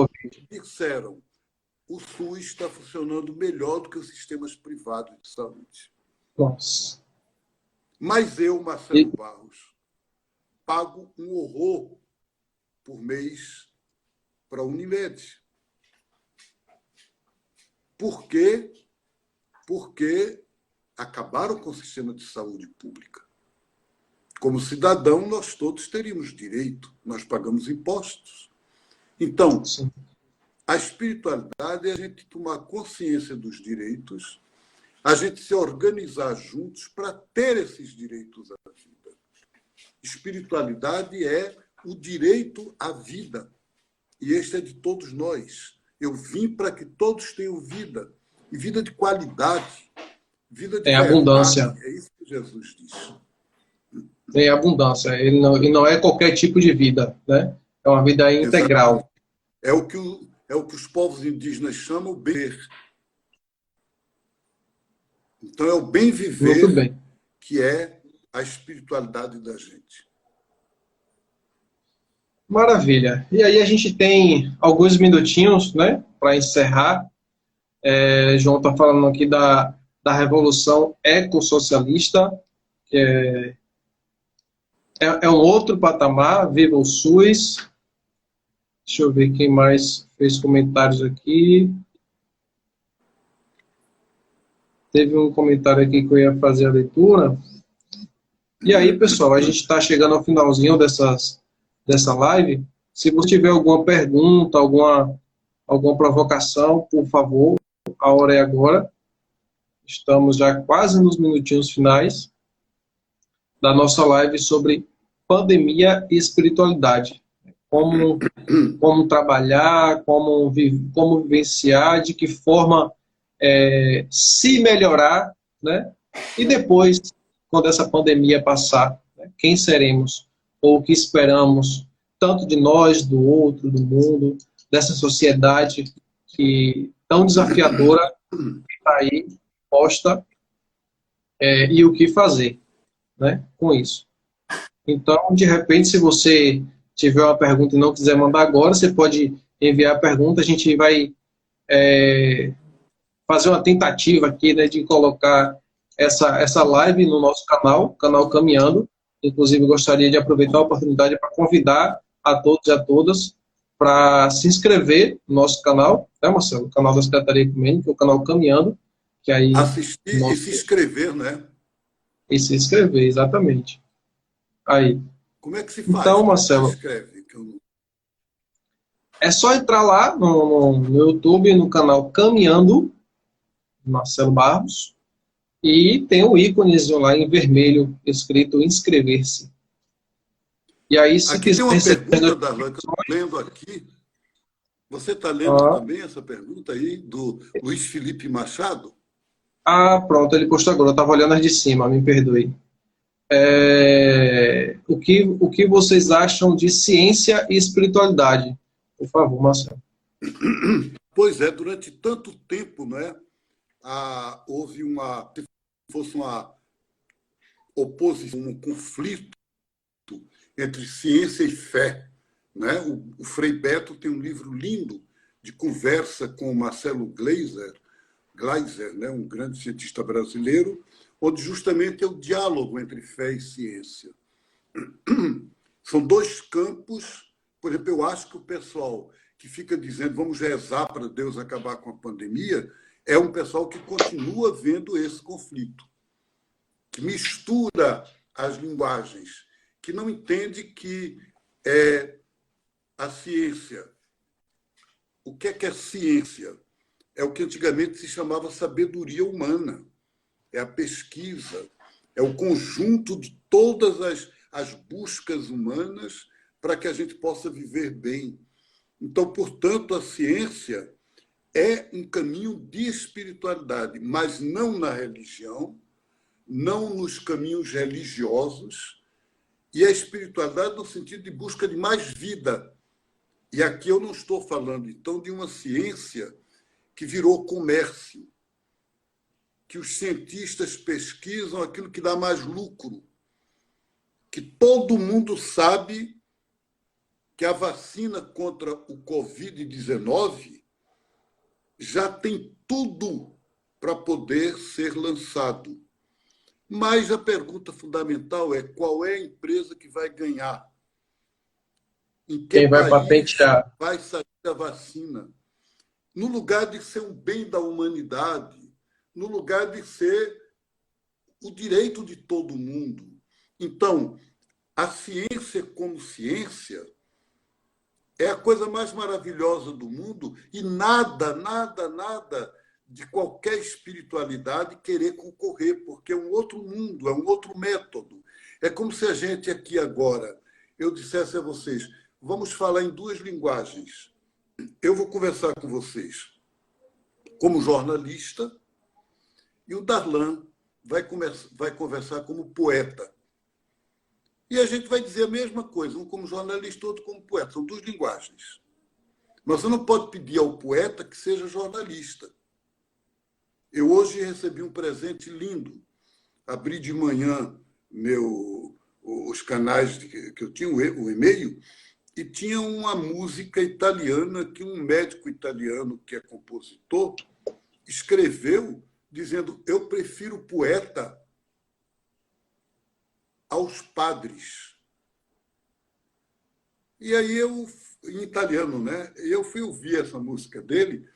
disseram: o SUS está funcionando melhor do que os sistemas privados de saúde. Nossa. Mas eu, Marcelo Barros, pago um horror por mês para a Unimed. Por quê? Porque acabaram com o sistema de saúde pública. Como cidadão, nós todos teríamos direito, nós pagamos impostos. Então, Sim. A espiritualidade é a gente tomar consciência dos direitos, a gente se organizar juntos para ter esses direitos à vida. Espiritualidade é o direito à vida. E este é de todos nós. Eu vim para que todos tenham vida. E vida de qualidade. Vida de Tem verdade. abundância. É isso que Jesus diz. Tem abundância. Ele não é qualquer tipo de vida, né? É uma vida integral. Exatamente. É o que os povos indígenas chamam de bem. Então, é o bem viver. Muito bem. Que é a espiritualidade da gente. Maravilha. E aí a gente tem alguns minutinhos, né, para encerrar. João está falando aqui da Revolução Ecossocialista, que é um outro patamar. Viva o SUS. Deixa eu ver quem mais fez comentários aqui. Teve um comentário aqui que eu ia fazer a leitura. E aí, pessoal, a gente está chegando ao finalzinho dessa live. Se você tiver alguma pergunta, alguma provocação, por favor, a hora é agora. Estamos já quase nos minutinhos finais da nossa live sobre pandemia e espiritualidade. como, como trabalhar, como vivenciar, de que forma se melhorar, né? E depois, quando essa pandemia passar, né, quem seremos? Ou o que esperamos, tanto de nós, do outro, do mundo, dessa sociedade que tão desafiadora está aí posta, e o que fazer, né, com isso. Então, de repente, se você tiver uma pergunta e não quiser mandar agora, você pode enviar a pergunta, a gente vai fazer uma tentativa aqui, né, de colocar essa live no nosso canal Caminhando. Inclusive, gostaria de aproveitar a oportunidade para convidar a todos e a todas para se inscrever no nosso canal, né, Marcelo? O canal da Secretaria Ecumênica, o canal Caminhando, que aí... Assistir e se inscrever, né? E se inscrever, exatamente. Aí. Como é que se faz? Então, Como é que se Marcelo, inscreve? é só entrar lá no YouTube, no canal Caminhando, Marcelo Barros, e tem o íconezinho lá em vermelho, escrito inscrever-se. E aí, se Aqui quiser tem uma receber pergunta, Darlan, que eu estou lendo aqui. Você está lendo também essa pergunta aí, do Luiz Felipe Machado? pronto, ele postou agora, eu estava olhando as de cima, me perdoe. O que vocês acham de ciência e espiritualidade? Por favor, Marcelo. Pois é, durante tanto tempo, né, houve se fosse uma oposição, um conflito entre ciência e fé. Né? O Frei Beto tem um livro lindo de conversa com o Marcelo Gleiser, né, um grande cientista brasileiro, onde justamente é o diálogo entre fé e ciência. São dois campos. Por exemplo, eu acho que o pessoal que fica dizendo vamos rezar para Deus acabar com a pandemia é um pessoal que continua vendo esse conflito, que mistura as linguagens, que não entende que a ciência... O que é ciência? É o que antigamente se chamava sabedoria humana. É a pesquisa, é o conjunto de todas as buscas humanas para que a gente possa viver bem. Então, portanto, a ciência é um caminho de espiritualidade, mas não na religião, não nos caminhos religiosos, e a espiritualidade no sentido de busca de mais vida. E aqui eu não estou falando, então, de uma ciência que virou comércio, que os cientistas pesquisam aquilo que dá mais lucro, que todo mundo sabe que a vacina contra o Covid-19 já tem tudo para poder ser lançado. Mas a pergunta fundamental é qual é a empresa que vai ganhar? Em que Quem vai país patentear? vai sair a vacina? No lugar de ser um bem da humanidade, no lugar de ser o direito de todo mundo. Então, a ciência como ciência é a coisa mais maravilhosa do mundo e nada, nada, nada de qualquer espiritualidade querer concorrer, porque é um outro mundo, é um outro método. É como se a gente aqui agora, eu dissesse a vocês, vamos falar em duas linguagens. Eu vou conversar com vocês como jornalista e o Darlan vai conversar como poeta. E a gente vai dizer a mesma coisa, um como jornalista, outro como poeta. São duas linguagens. Mas você não pode pedir ao poeta que seja jornalista. Eu hoje recebi um presente lindo. Abri de manhã os canais que eu tinha, o e-mail, e tinha uma música italiana que um médico italiano, que é compositor, escreveu dizendo: eu prefiro poeta aos padres. E aí em italiano, né? Eu fui ouvir essa música dele,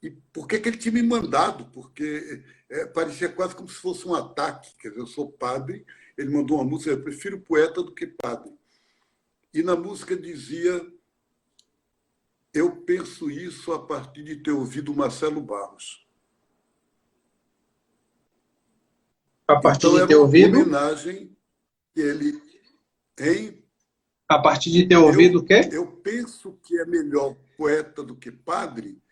e por que ele tinha me mandado? Porque parecia quase como se fosse um ataque. Quer dizer, eu sou padre, ele mandou uma música, eu prefiro poeta do que padre. E na música dizia: eu penso isso a partir de ter ouvido Marcelo Barros. A partir Então de era ter uma ouvido? homenagem que ele... Hein? A partir de ter ouvido o quê? Eu penso que é melhor poeta do que padre,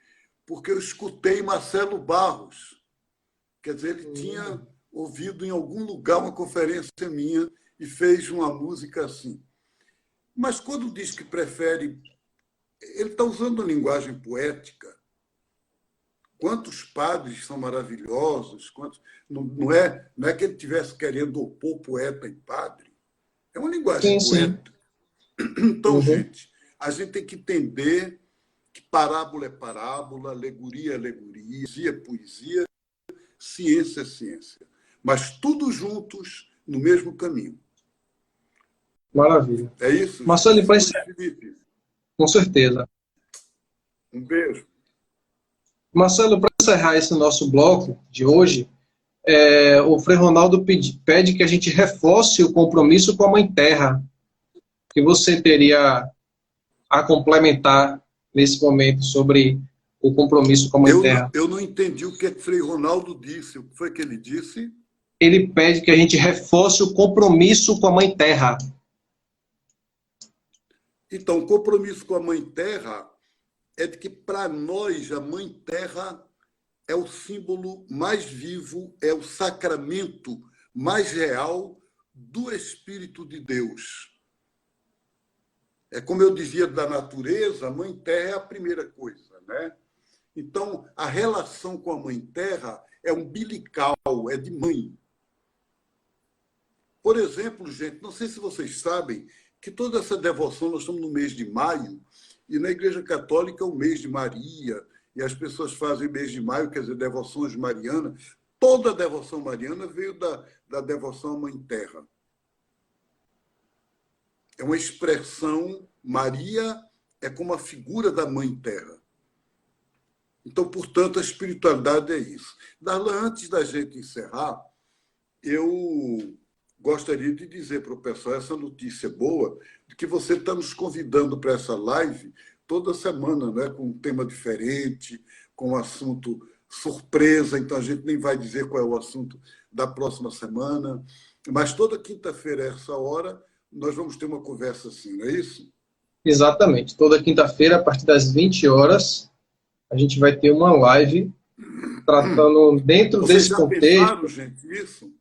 porque eu escutei Marcelo Barros. Quer dizer, ele tinha ouvido em algum lugar uma conferência minha e fez uma música assim. Mas quando diz que prefere, ele está usando a linguagem poética. Quantos padres são maravilhosos, quantos... não é que ele estivesse querendo opor poeta e padre, é uma linguagem Sim, sim. poética. Então, Uhum. gente, a gente tem que entender que parábola é parábola, alegoria é alegoria, poesia é poesia, ciência é ciência. Mas tudo juntos no mesmo caminho. Maravilha. É isso, Marcelo, gente? Luiz Felipe, com certeza. um beijo. Marcelo, para encerrar esse nosso bloco de hoje, o Frei Ronaldo pede que a gente reforce o compromisso com a Mãe Terra, que você teria a complementar nesse momento sobre o compromisso com a Mãe Terra. Eu não entendi o que Frei Ronaldo disse. O que foi que ele disse? Ele pede que a gente reforce o compromisso com a Mãe Terra. Então, o compromisso com a Mãe Terra é de que, para nós, a Mãe Terra é o símbolo mais vivo, é o sacramento mais real do Espírito de Deus. É como eu dizia da natureza, a Mãe Terra é a primeira coisa, né? Então, a relação com a Mãe Terra é umbilical, é de mãe. Por exemplo, gente, não sei se vocês sabem que toda essa devoção, nós estamos no mês de maio, e na Igreja Católica é o mês de Maria, e as pessoas fazem mês de maio, quer dizer, devoções marianas. Toda a devoção mariana veio da devoção à Mãe Terra. É uma expressão, Maria é como a figura da Mãe Terra. Então, portanto, a espiritualidade é isso. Darlan, antes da gente encerrar, eu gostaria de dizer para o pessoal essa notícia boa, de que você está nos convidando para essa live toda semana, né, com um tema diferente, com um assunto surpresa, então a gente nem vai dizer qual é o assunto da próxima semana, mas toda quinta-feira, a essa hora, nós vamos ter uma conversa assim, não é isso? Exatamente. Toda quinta-feira, a partir das 20 horas, a gente vai ter uma live tratando dentro Vocês desse já pensaram, contexto, gente, isso?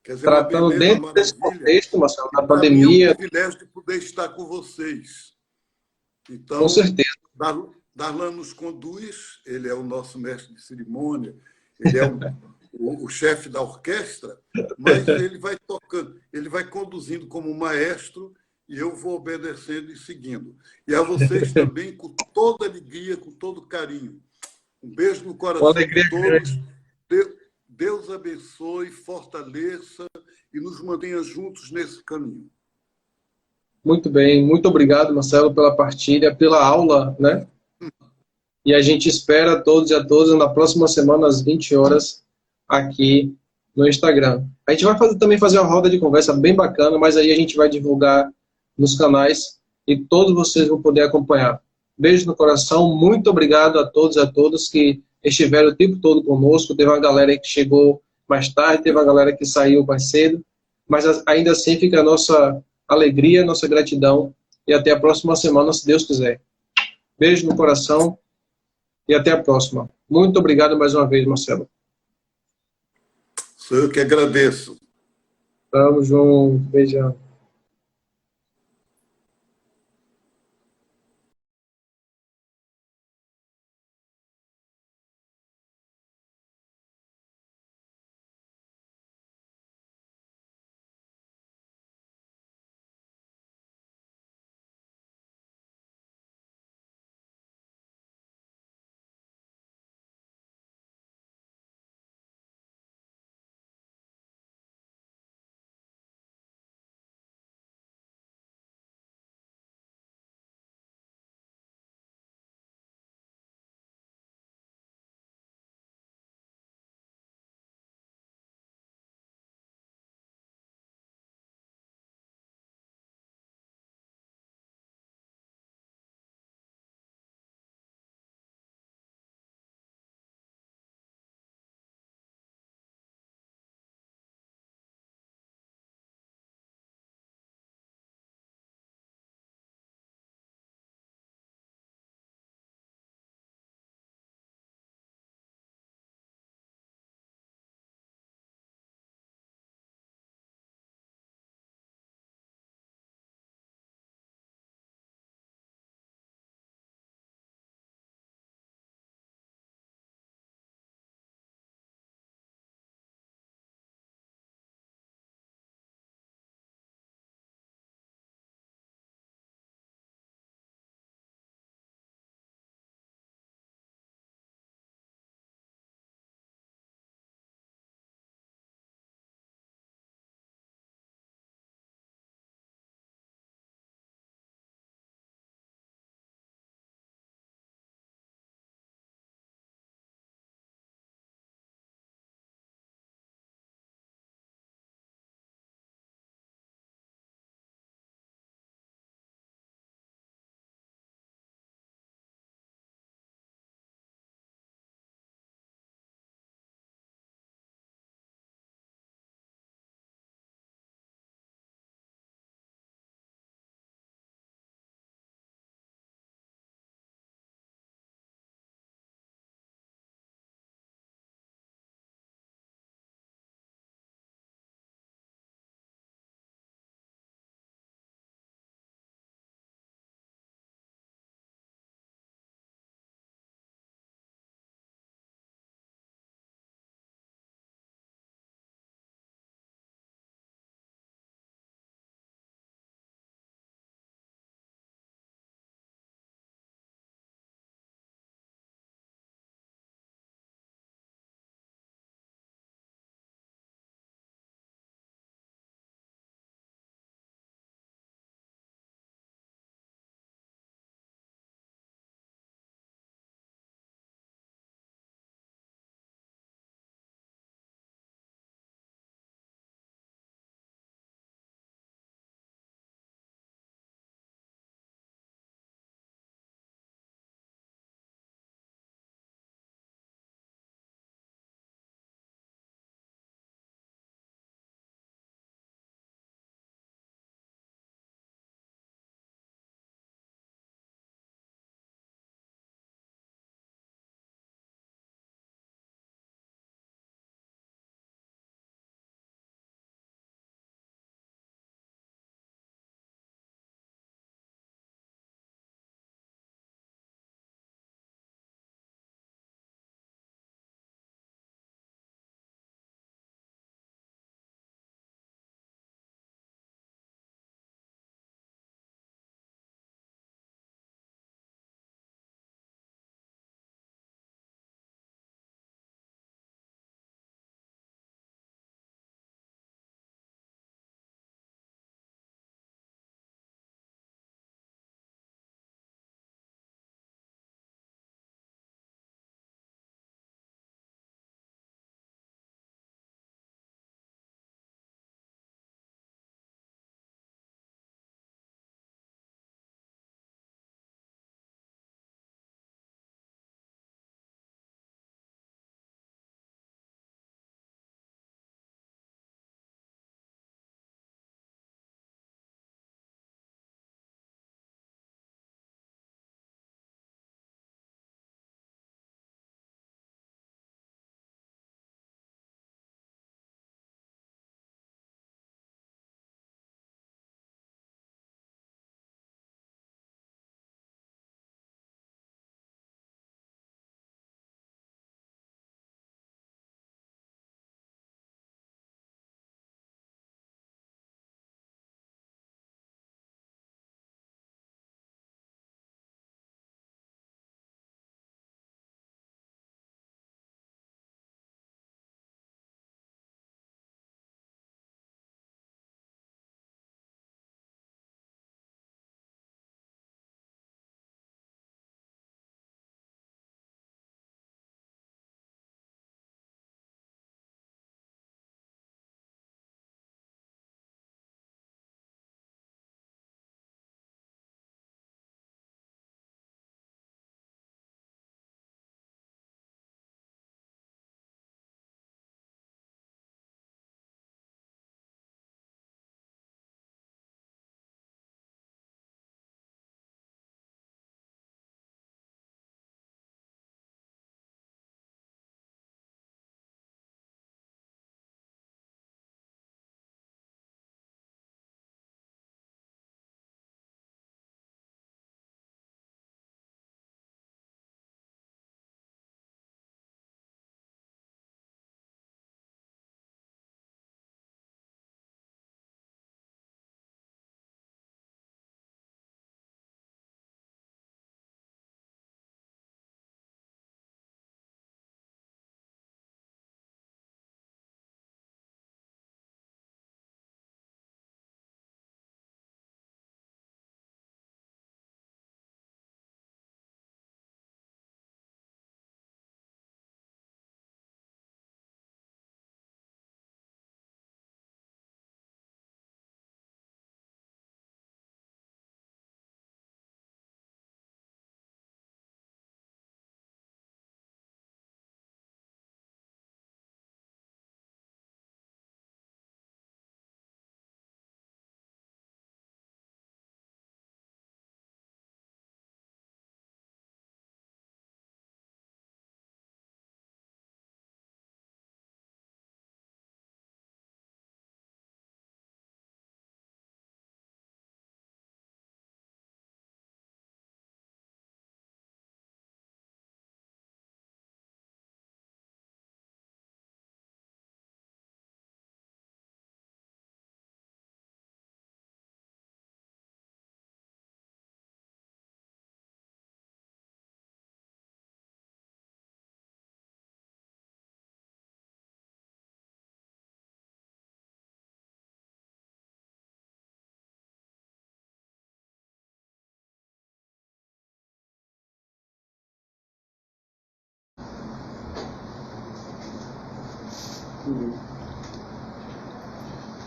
Quer dizer, uma tratando beleza, dentro uma desse maravilha. contexto, Marcelo, E da para mim é um pandemia, privilégio de poder estar com vocês. com Então, certeza. Darlan nos conduz, ele é o nosso mestre de cerimônia, ele é o chefe da orquestra, mas ele vai tocando, ele vai conduzindo como maestro e eu vou obedecendo e seguindo. E a vocês também, com toda alegria, com todo carinho. Um beijo no Uma coração de alegria todos. grande. Deus abençoe, fortaleça e nos mantenha juntos nesse caminho. Muito bem. Muito obrigado, Marcelo, pela partilha, pela aula, né? E a gente espera todos e a todas na próxima semana, às 20 horas, aqui no Instagram. A gente vai também fazer uma roda de conversa bem bacana, mas aí a gente vai divulgar nos canais e todos vocês vão poder acompanhar. Beijo no coração, muito obrigado a todos e a todas que estiveram o tempo todo conosco. Teve uma galera que chegou mais tarde, teve uma galera que saiu mais cedo, mas ainda assim fica a nossa alegria, nossa gratidão e até a próxima semana, se Deus quiser. Beijo no coração e até a próxima. Muito obrigado mais uma vez, Marcelo. Sou eu que agradeço. Tamo junto. Beijão.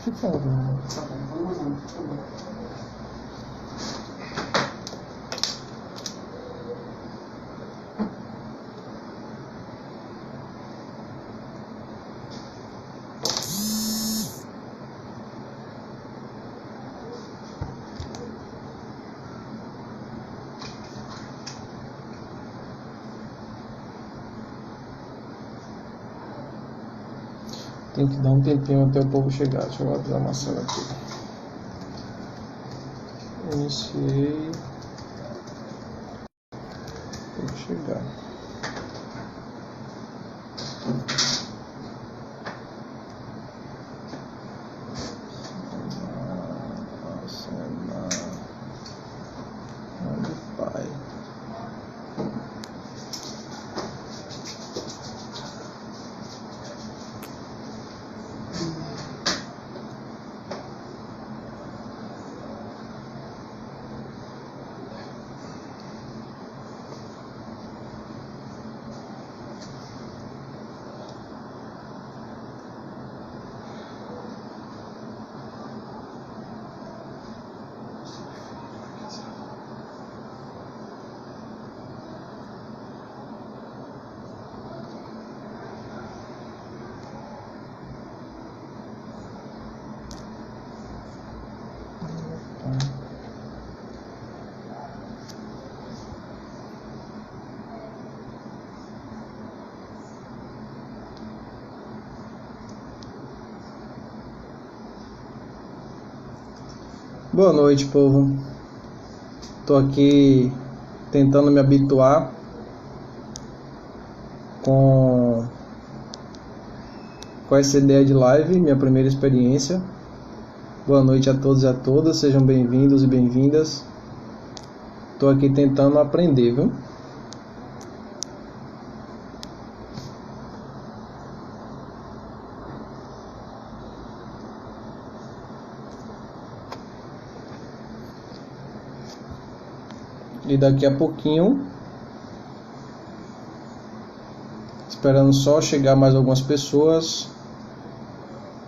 Fica ouvindo. Tá bom, vamos lá, tá bom. Tem que dar um tempinho até o povo chegar. Deixa eu avisar a Marcela aqui. Iniciei. Tem que chegar. Pai. Boa noite, povo. Tô aqui tentando me habituar com essa ideia de live, minha primeira experiência. Boa noite a todos e a todas, sejam bem-vindos e bem-vindas. Tô aqui tentando aprender, viu? E daqui a pouquinho, esperando só chegar mais algumas pessoas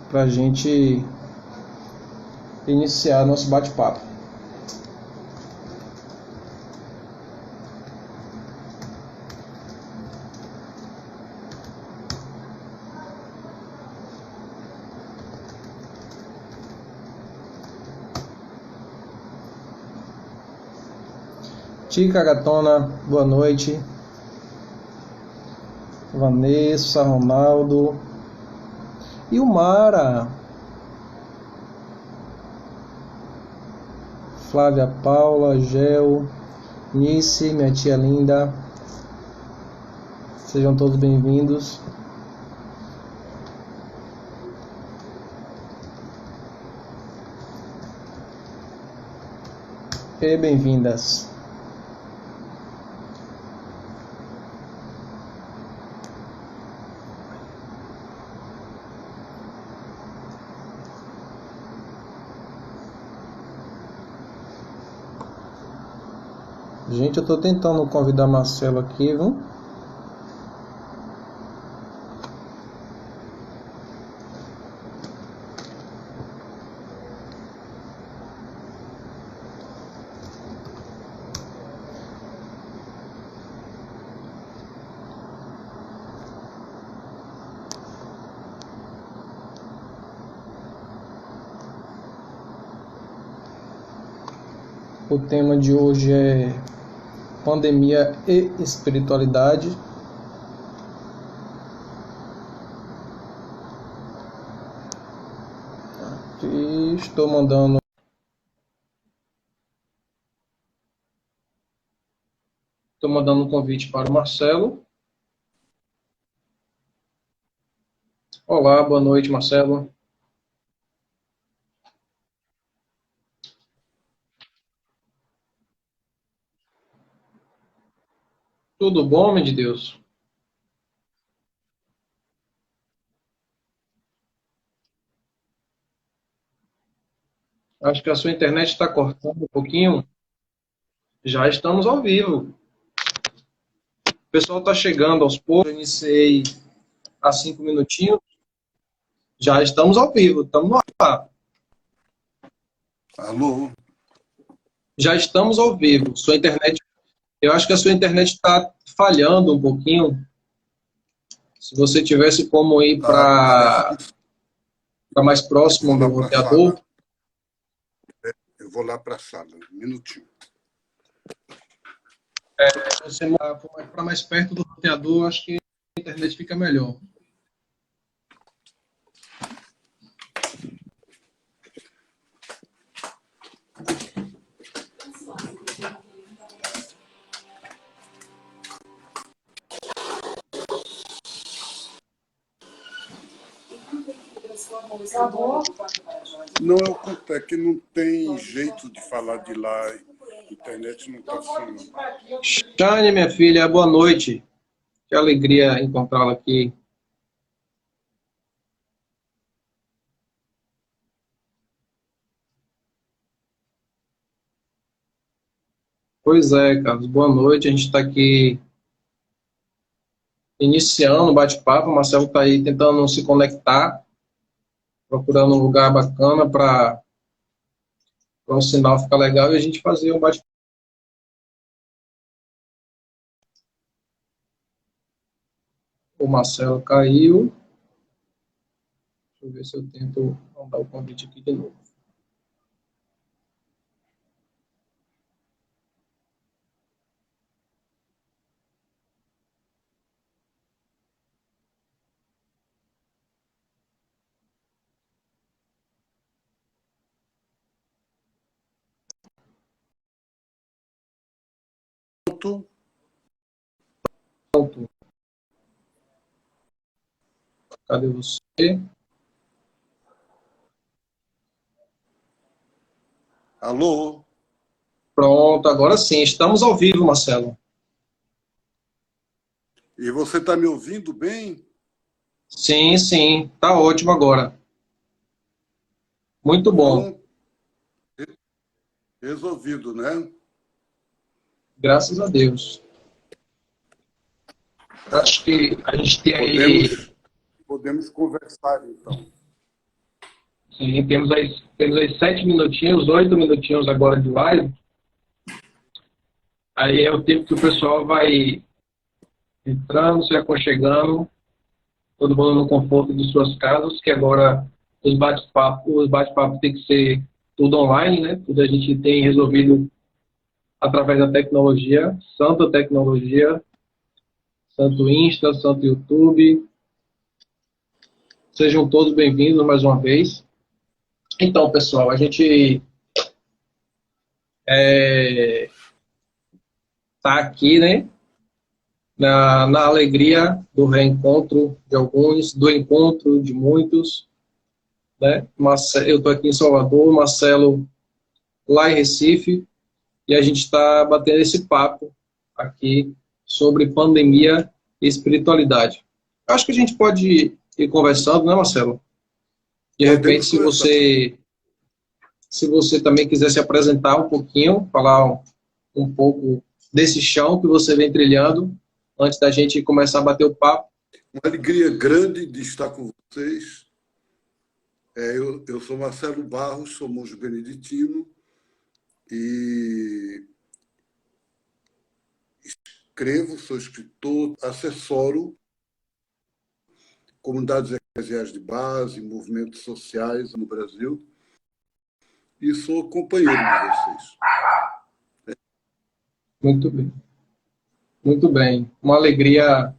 pra gente iniciar nosso bate-papo. Tica Gatona, boa noite. Vanessa, Ronaldo e o Mara. Flávia Paula, Gel, Nice, minha tia linda. Sejam todos bem-vindos. E bem-vindas. Gente, eu tô tentando convidar Marcelo aqui, viu? O tema de hoje é pandemia e espiritualidade. E estou mandando um convite para o Marcelo. Olá, boa noite, Marcelo. Tudo bom, homem de Deus? Acho que a sua internet está cortando um pouquinho. Já estamos ao vivo. O pessoal está chegando aos poucos. Eu iniciei há 5 minutinhos. Já estamos ao vivo, estamos no ar. Alô? Já estamos ao vivo. Sua internet, eu acho que a sua internet está falhando um pouquinho. Se você tivesse como ir Tá, parece que para mais eu vou próximo do lá para a sala. roteador. Eu vou lá para a sala, um minutinho. Se você for para mais perto do roteador, acho que a internet fica melhor. Não, é que não tem jeito de falar de lá. A internet não está funcionando. Shane, minha filha, boa noite. Que alegria encontrá-la aqui. Pois é, Carlos, boa noite. A gente está aqui iniciando o bate-papo. O Marcelo está aí tentando se conectar, procurando um lugar bacana para o sinal ficar legal e a gente fazer um bate-papo. O Marcelo caiu. Deixa eu ver se eu tento mandar o convite aqui de novo. Pronto? Pronto. Cadê você? Alô? Pronto, agora sim. Estamos ao vivo, Marcelo. E você está me ouvindo bem? Sim, sim. Tá ótimo agora. Muito bom. Então, resolvido, né? Graças a Deus. Acho que a gente tem aí. Podemos conversar, então. Sim, temos aí 7 minutinhos, 8 minutinhos agora de live. Aí é o tempo que o pessoal vai entrando, se aconchegando, todo mundo no conforto de suas casas, que agora os bate-papos tem que ser tudo online, né? Tudo a gente tem resolvido através da tecnologia, santa tecnologia, santo Insta, santo YouTube. Sejam todos bem-vindos mais uma vez. Então, pessoal, a gente está aqui, né, na alegria do reencontro de alguns, do encontro de muitos, né? Eu estou aqui em Salvador, Marcelo lá em Recife, e a gente está batendo esse papo aqui sobre pandemia e espiritualidade. Acho que a gente pode ir conversando, né, Marcelo? De repente, Podemos conversar. se você também quiser se apresentar um pouquinho, falar um pouco desse chão que você vem trilhando, antes da gente começar a bater o papo. Uma alegria grande de estar com vocês. Eu sou Marcelo Barros, sou monge beneditino e escrevo, sou escritor, assessoro comunidades eclesiais de base, movimentos sociais no Brasil e sou companheiro de vocês. Muito bem. Muito bem. Uma alegria,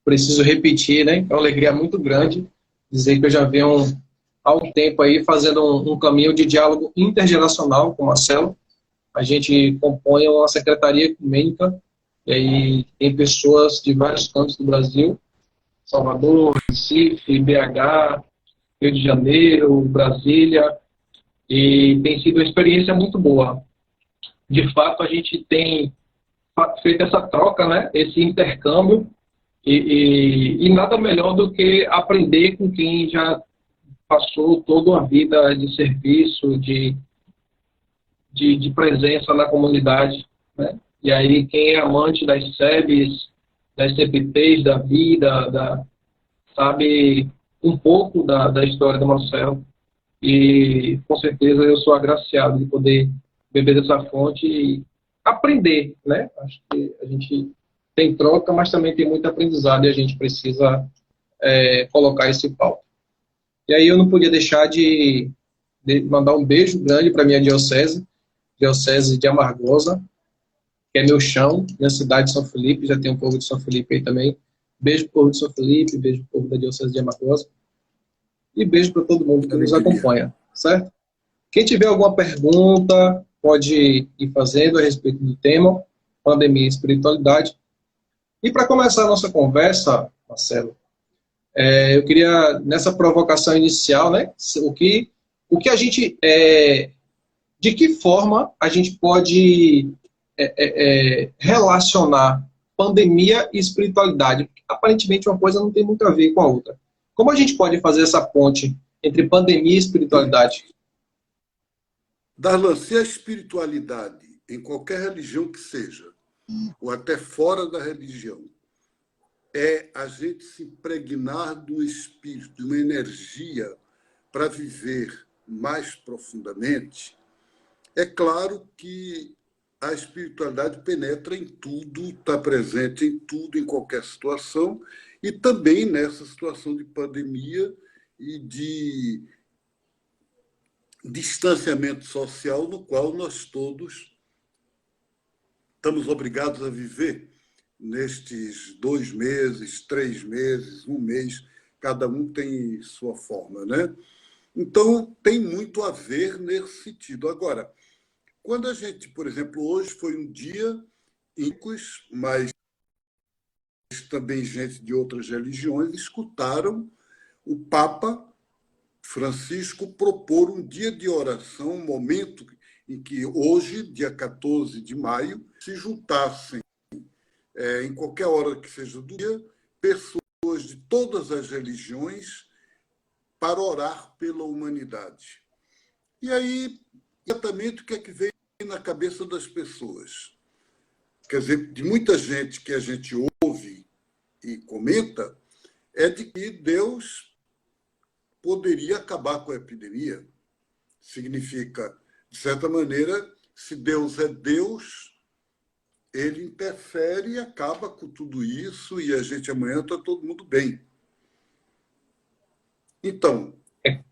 preciso repetir, né? Uma alegria muito grande dizer que eu já venho há um tempo aí fazendo um caminho de diálogo intergeracional com o Marcelo. A gente compõe uma secretaria ecumênica e aí tem pessoas de vários cantos do Brasil, Salvador, Recife, BH, Rio de Janeiro, Brasília, e tem sido uma experiência muito boa. De fato, a gente tem feito essa troca, né, esse intercâmbio, e nada melhor do que aprender com quem já passou toda uma vida de serviço, de presença na comunidade, né? E aí quem é amante das SEBs, das CPTs da vida, sabe um pouco da história do Marcelo e, com certeza, eu sou agraciado de poder beber dessa fonte e aprender, né? Acho que a gente tem troca, mas também tem muito aprendizado e a gente precisa colocar esse pauta. E aí eu não podia deixar de mandar um beijo grande para minha diocese, Diocese de Amargosa, que é meu chão, minha cidade de São Felipe, já tem um povo de São Felipe aí também. Beijo pro povo de São Felipe, beijo pro povo da Diocese de Amargosa e beijo para todo mundo que nos Alegria. acompanha, certo? Quem tiver alguma pergunta, pode ir fazendo a respeito do tema, pandemia e espiritualidade. E para começar a nossa conversa, Marcelo, eu queria, nessa provocação inicial, né, o que a gente, de que forma a gente pode relacionar pandemia e espiritualidade? Porque, aparentemente, uma coisa não tem muito a ver com a outra. Como a gente pode fazer essa ponte entre pandemia e espiritualidade? Darlan, se a espiritualidade, em qualquer religião que seja, ou até fora da religião, é a gente se impregnar do espírito, de uma energia para viver mais profundamente, é claro que a espiritualidade penetra em tudo, está presente em tudo, em qualquer situação, e também nessa situação de pandemia e de distanciamento social no qual nós todos estamos obrigados a viver nestes 2 meses, 3 meses, um mês, cada um tem sua forma, né? Então, tem muito a ver nesse sentido. Agora, quando a gente, por exemplo, hoje foi um dia incos, mas também gente de outras religiões escutaram o Papa Francisco propor um dia de oração, um momento em que hoje, dia 14 de maio, se juntassem, em qualquer hora que seja do dia, pessoas de todas as religiões para orar pela humanidade. E aí, exatamente o que é que veio na cabeça das pessoas? Quer dizer, de muita gente que a gente ouve e comenta, é de que Deus poderia acabar com a epidemia. Significa, de certa maneira, se Deus é Deus, ele interfere e acaba com tudo isso e a gente amanhã está todo mundo bem. Então,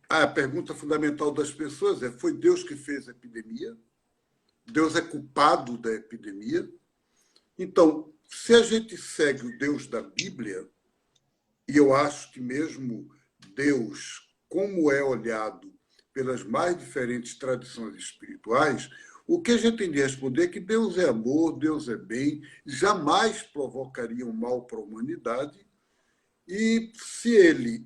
a pergunta fundamental das pessoas é: foi Deus que fez a epidemia? Deus é culpado da epidemia? Então, se a gente segue o Deus da Bíblia, e eu acho que mesmo Deus, como é olhado pelas mais diferentes tradições espirituais, o que a gente tem de responder é que Deus é amor, Deus é bem, jamais provocaria um mal para a humanidade, e se ele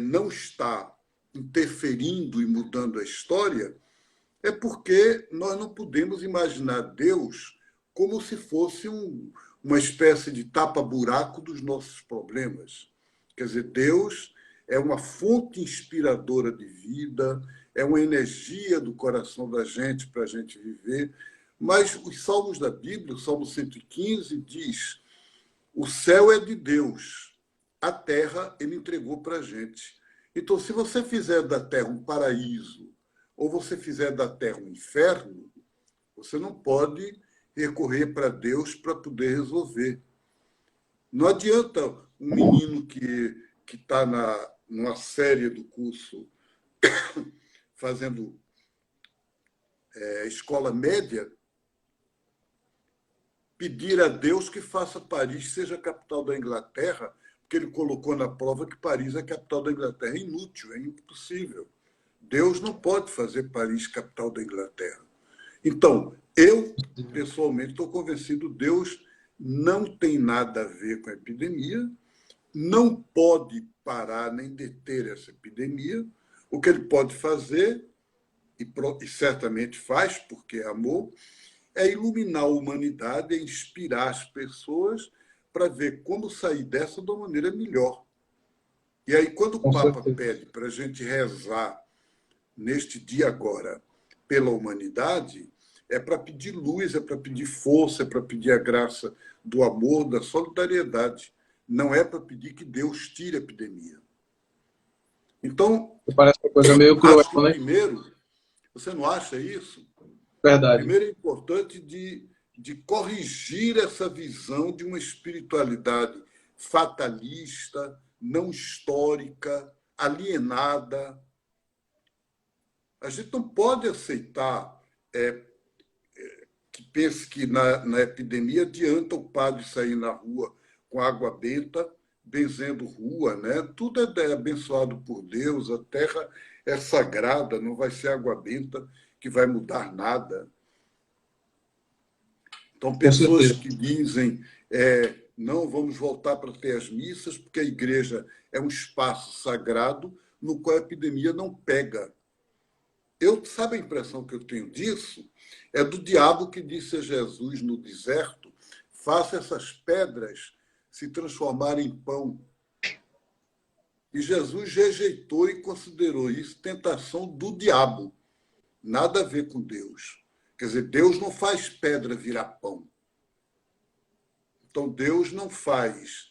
não está interferindo e mudando a história, é porque nós não podemos imaginar Deus como se fosse uma espécie de tapa-buraco dos nossos problemas. Quer dizer, Deus é uma fonte inspiradora de vida, é uma energia do coração da gente para a gente viver. Mas os salmos da Bíblia, o Salmo 115, diz: o céu é de Deus, a terra ele entregou para a gente. Então, se você fizer da terra um paraíso, ou você fizer da terra um inferno, você não pode recorrer para Deus para poder resolver. Não adianta um menino que está numa série do curso fazendo escola média pedir a Deus que faça Paris seja a capital da Inglaterra, porque ele colocou na prova que Paris é a capital da Inglaterra. É inútil, é impossível. Deus não pode fazer Paris capital da Inglaterra. Então, eu, pessoalmente, estou convencido que Deus não tem nada a ver com a epidemia, não pode parar nem deter essa epidemia. O que ele pode fazer, e certamente faz, porque é amor, é iluminar a humanidade, é inspirar as pessoas para ver como sair dessa de uma maneira melhor. E aí, quando o Com Papa certeza. pede para a gente rezar neste dia agora pela humanidade, é para pedir luz, é para pedir força, é para pedir a graça do amor, da solidariedade. não é para pedir que Deus tire a epidemia. Então, Parece uma coisa meio cruel, acho que né? primeiro, você não acha isso? Verdade. Primeiro é importante de corrigir essa visão de uma espiritualidade fatalista, não histórica, alienada. A gente não pode aceitar que pense que na epidemia adianta o padre sair na rua com água benta, benzendo rua, né? Tudo é abençoado por Deus, a terra é sagrada, não vai ser água benta que vai mudar nada. Então, Com pessoas certeza. que dizem não vamos voltar para ter as missas, porque a igreja é um espaço sagrado no qual a epidemia não pega. Sabe a impressão que eu tenho disso? É do diabo que disse a Jesus no deserto: faça essas pedras se transformarem em pão. E Jesus rejeitou e considerou isso tentação do diabo. Nada a ver com Deus. Quer dizer, Deus não faz pedra virar pão. Então, Deus não faz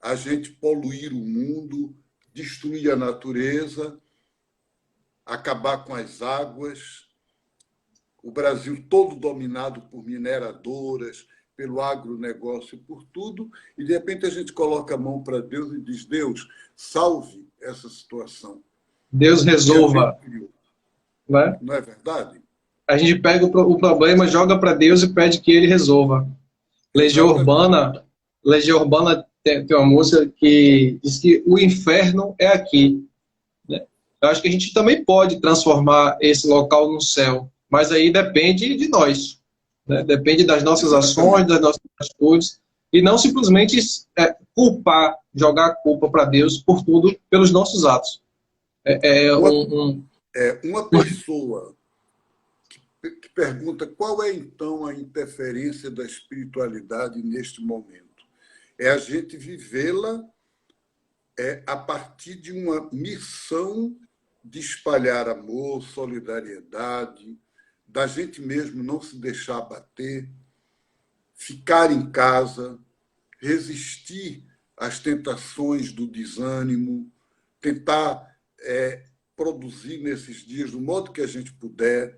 a gente poluir o mundo, destruir a natureza, acabar com as águas. O Brasil todo dominado por mineradoras, pelo agronegócio, por tudo, e de repente a gente coloca a mão para Deus e diz: Deus, salve essa situação. Deus Que a gente resolva, criou. né? Não é verdade? A gente pega o problema, joga para Deus e pede que ele resolva. Legião Exatamente. Urbana, Legião Urbana tem uma música que diz que o inferno é aqui, né? Eu acho que a gente também pode transformar esse local no céu, mas aí depende de nós, né? Depende das nossas ações, Exatamente. das nossas atitudes, e não simplesmente culpar, jogar a culpa para Deus por tudo pelos nossos atos. É Uma, um, uma pessoa que pergunta qual é, então, a interferência da espiritualidade neste momento. É a gente vivê-la a partir de uma missão de espalhar amor, solidariedade, da gente mesmo não se deixar abater, ficar em casa, resistir às tentações do desânimo, tentar produzir nesses dias do modo que a gente puder.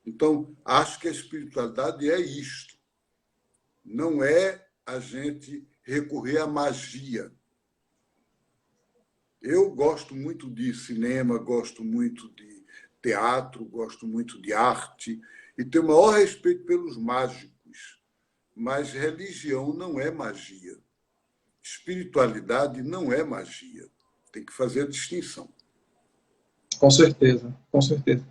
Então, acho que a espiritualidade é isto. Não é a gente recorrer à magia. Eu gosto muito de cinema, gosto muito de teatro, gosto muito de arte e tenho o maior respeito pelos mágicos. Mas religião não é magia. Espiritualidade não é magia. Tem que fazer a distinção. Com certeza, com certeza.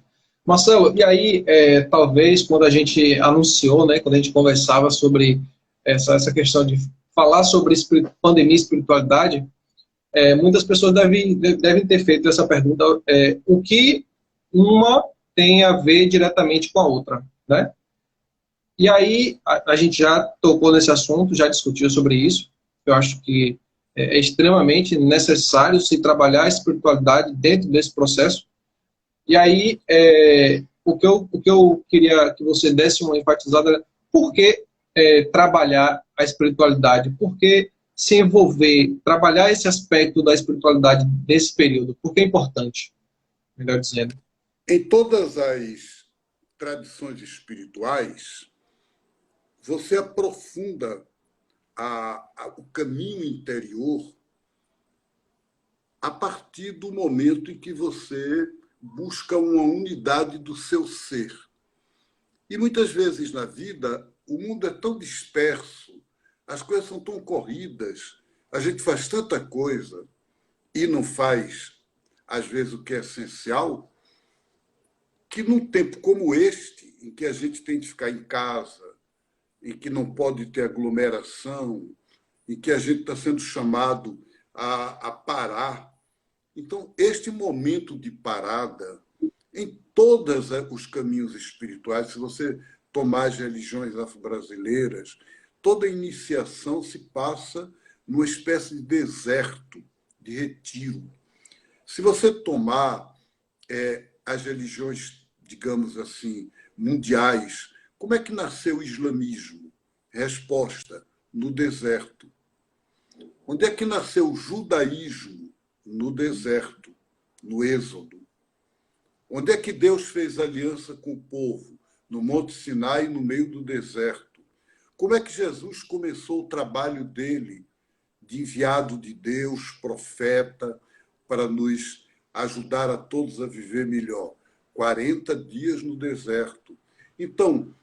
Marcelo, e aí, talvez, quando a gente anunciou, né, quando a gente conversava sobre essa questão de falar sobre pandemia e espiritualidade, muitas pessoas devem ter feito essa pergunta, o que uma tem a ver diretamente com a outra, né? E aí, a gente já tocou nesse assunto, já discutiu sobre isso. Eu acho que é extremamente necessário se trabalhar a espiritualidade dentro desse processo. E aí, o que eu queria que você desse uma enfatizada era por que trabalhar a espiritualidade? Por que se envolver, trabalhar esse aspecto da espiritualidade nesse período? Por que é importante, melhor dizendo? Em todas as tradições espirituais, você aprofunda o caminho interior a partir do momento em que você busca uma unidade do seu ser. E muitas vezes na vida, o mundo é tão disperso, as coisas são tão corridas, a gente faz tanta coisa e não faz, às vezes, o que é essencial, que num tempo como este, em que a gente tem de ficar em casa, em que não pode ter aglomeração, em que a gente está sendo chamado a parar. Então, este momento de parada, em todos os caminhos espirituais, se você tomar as religiões afro-brasileiras, toda iniciação se passa numa espécie de deserto, de retiro. Se você tomar as religiões, digamos assim, mundiais, como é que nasceu o islamismo? Resposta: no deserto. Onde é que nasceu o judaísmo? No deserto, no Êxodo. Onde é que Deus fez aliança com o povo? No Monte Sinai, no meio do deserto. Como é que Jesus começou o trabalho dele, de enviado de Deus, profeta, para nos ajudar a todos a viver melhor? 40 dias no deserto. Então,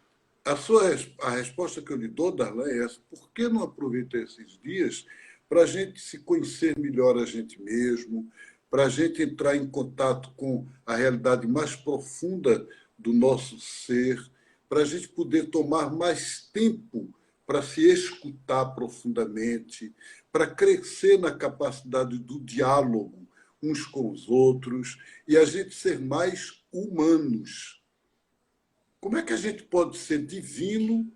a resposta que eu lhe dou, Darlan, é essa. Por que não aproveitar esses dias para a gente se conhecer melhor a gente mesmo, para a gente entrar em contato com a realidade mais profunda do nosso ser, para a gente poder tomar mais tempo para se escutar profundamente, para crescer na capacidade do diálogo uns com os outros e a gente ser mais humanos. Como é que a gente pode ser divino,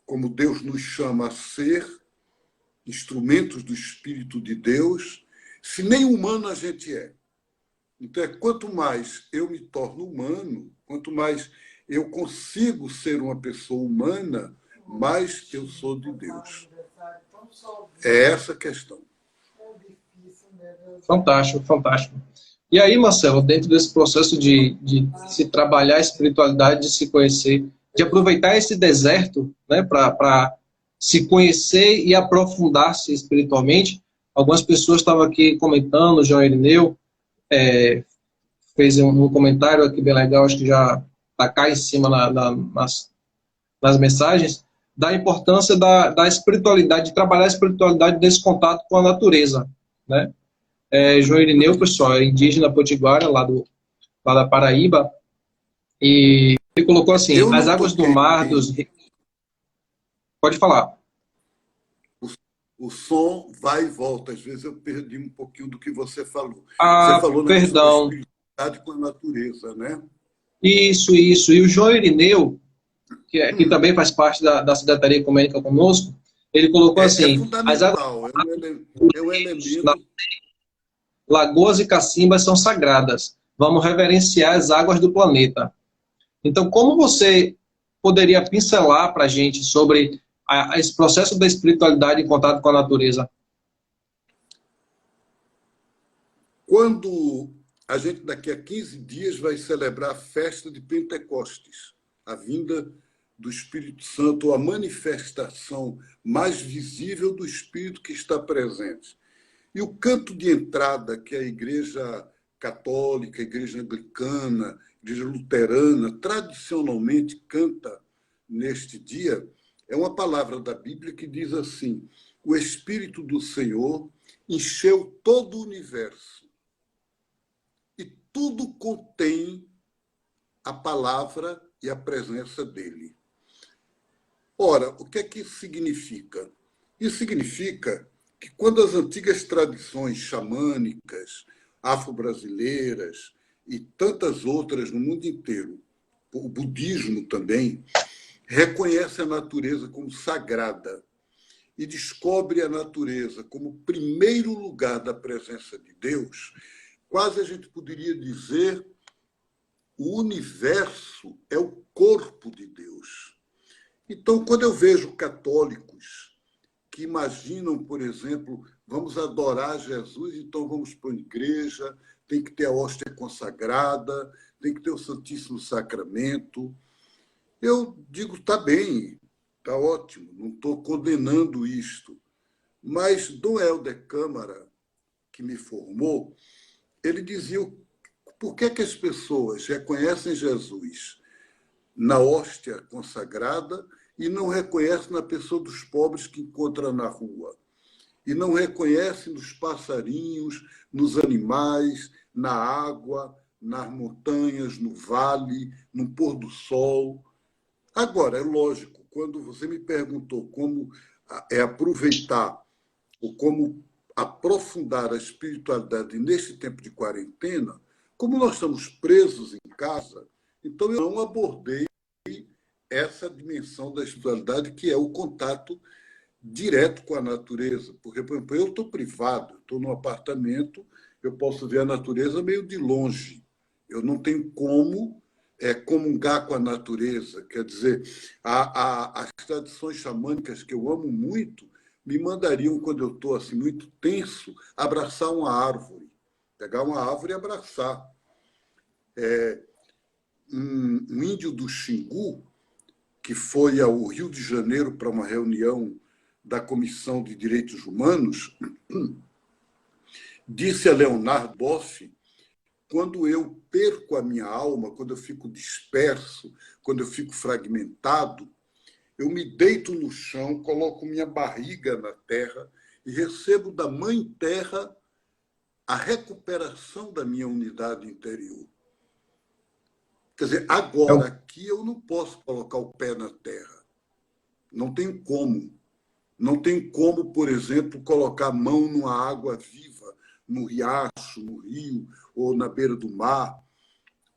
como Deus nos chama a ser, instrumentos do Espírito de Deus, se nem humano a gente é? Então, quanto mais eu me torno humano, quanto mais eu consigo ser uma pessoa humana, mais eu sou de Deus. É essa a questão. Fantástico, fantástico. E aí, Marcelo, dentro desse processo de se trabalhar a espiritualidade, de se conhecer, de aproveitar esse deserto, né, para se conhecer e aprofundar-se espiritualmente, algumas pessoas estavam aqui comentando, o João Irineu fez um comentário aqui bem legal, acho que já está cá em cima nas mensagens, da importância da espiritualidade, de trabalhar a espiritualidade desse contato com a natureza, né? João Irineu, pessoal, é indígena potiguara, lá da Paraíba, e ele colocou assim, Eu as não águas do toquei mar, bem. Pode falar. O som vai e volta. Às vezes eu perdi um pouquinho do que você falou. Você Ah, falou na questão da perdão. espiritualidade com a natureza, né? Isso. E o João Irineu, que também faz parte da Secretaria Ecumênica conosco, ele colocou É assim, as águas fundamental, é um das elemento. lagoas e cacimbas são sagradas. Vamos reverenciar as águas do planeta. Então, como você poderia pincelar para a gente sobre esse processo da espiritualidade em contato com a natureza? Quando a gente, daqui a 15 dias, vai celebrar a festa de Pentecostes, a vinda do Espírito Santo, a manifestação mais visível do Espírito que está presente. E o canto de entrada que a Igreja Católica, a Igreja Anglicana, a Igreja Luterana, tradicionalmente canta neste dia, é uma palavra da Bíblia que diz assim: o Espírito do Senhor encheu todo o universo e tudo contém a palavra e a presença dele. Ora, o que é que isso significa? Isso significa que quando as antigas tradições xamânicas, afro-brasileiras e tantas outras no mundo inteiro, o budismo também, reconhece a natureza como sagrada e descobre a natureza como primeiro lugar da presença de Deus, quase a gente poderia dizer o universo é o corpo de Deus. Então, quando eu vejo católicos que imaginam, por exemplo, vamos adorar Jesus, então vamos para a igreja, tem que ter a hóstia consagrada, tem que ter o Santíssimo Sacramento. Eu digo, está bem, está ótimo, não estou condenando isto. Mas Dom Helder Câmara, que me formou, ele dizia por que as pessoas reconhecem Jesus na hóstia consagrada e não reconhecem na pessoa dos pobres que encontra na rua. E não reconhecem nos passarinhos, nos animais, na água, nas montanhas, no vale, no pôr do sol. Agora, é lógico, quando você me perguntou como aproveitar ou como aprofundar a espiritualidade neste tempo de quarentena, como nós estamos presos em casa, então eu não abordei essa dimensão da espiritualidade que é o contato direto com a natureza. Porque, por exemplo, eu estou privado, estou num apartamento, eu posso ver a natureza meio de longe. Eu não tenho como comungar com a natureza. Quer dizer, as tradições xamânicas que eu amo muito me mandariam, quando eu estou assim, muito tenso, abraçar uma árvore. Pegar uma árvore e abraçar. Um índio do Xingu, que foi ao Rio de Janeiro para uma reunião da Comissão de Direitos Humanos, disse a Leonardo Boff: quando eu perco a minha alma, quando eu fico disperso, quando eu fico fragmentado, eu me deito no chão, coloco minha barriga na terra e recebo da Mãe Terra a recuperação da minha unidade interior. Quer dizer, agora, aqui eu não posso colocar o pé na terra. Não tem como. Não tem como, por exemplo, colocar a mão numa água viva, no riacho, no rio ou na beira do mar.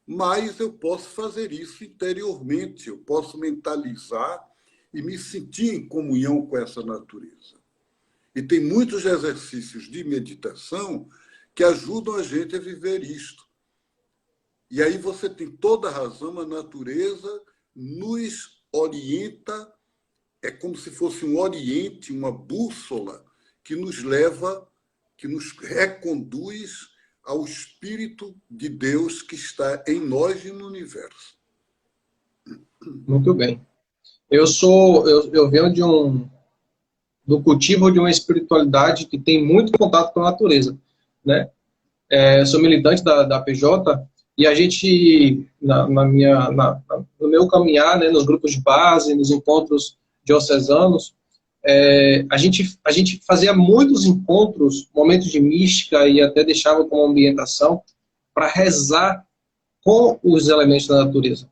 Mas eu posso fazer isso interiormente, eu posso mentalizar e me sentir em comunhão com essa natureza. E tem muitos exercícios de meditação que ajudam a gente a viver isto. E aí você tem toda a razão, a natureza nos orienta, é como se fosse um oriente, uma bússola que nos leva, que nos reconduz ao Espírito de Deus que está em nós e no universo. Muito bem. Eu venho do cultivo de uma espiritualidade que tem muito contato com a natureza, né? Eu sou militante da PJ e a gente, no meu caminhar, né, nos grupos de base, nos encontros diocesanos, a gente fazia muitos encontros, momentos de mística e até deixava como ambientação para rezar com os elementos da natureza.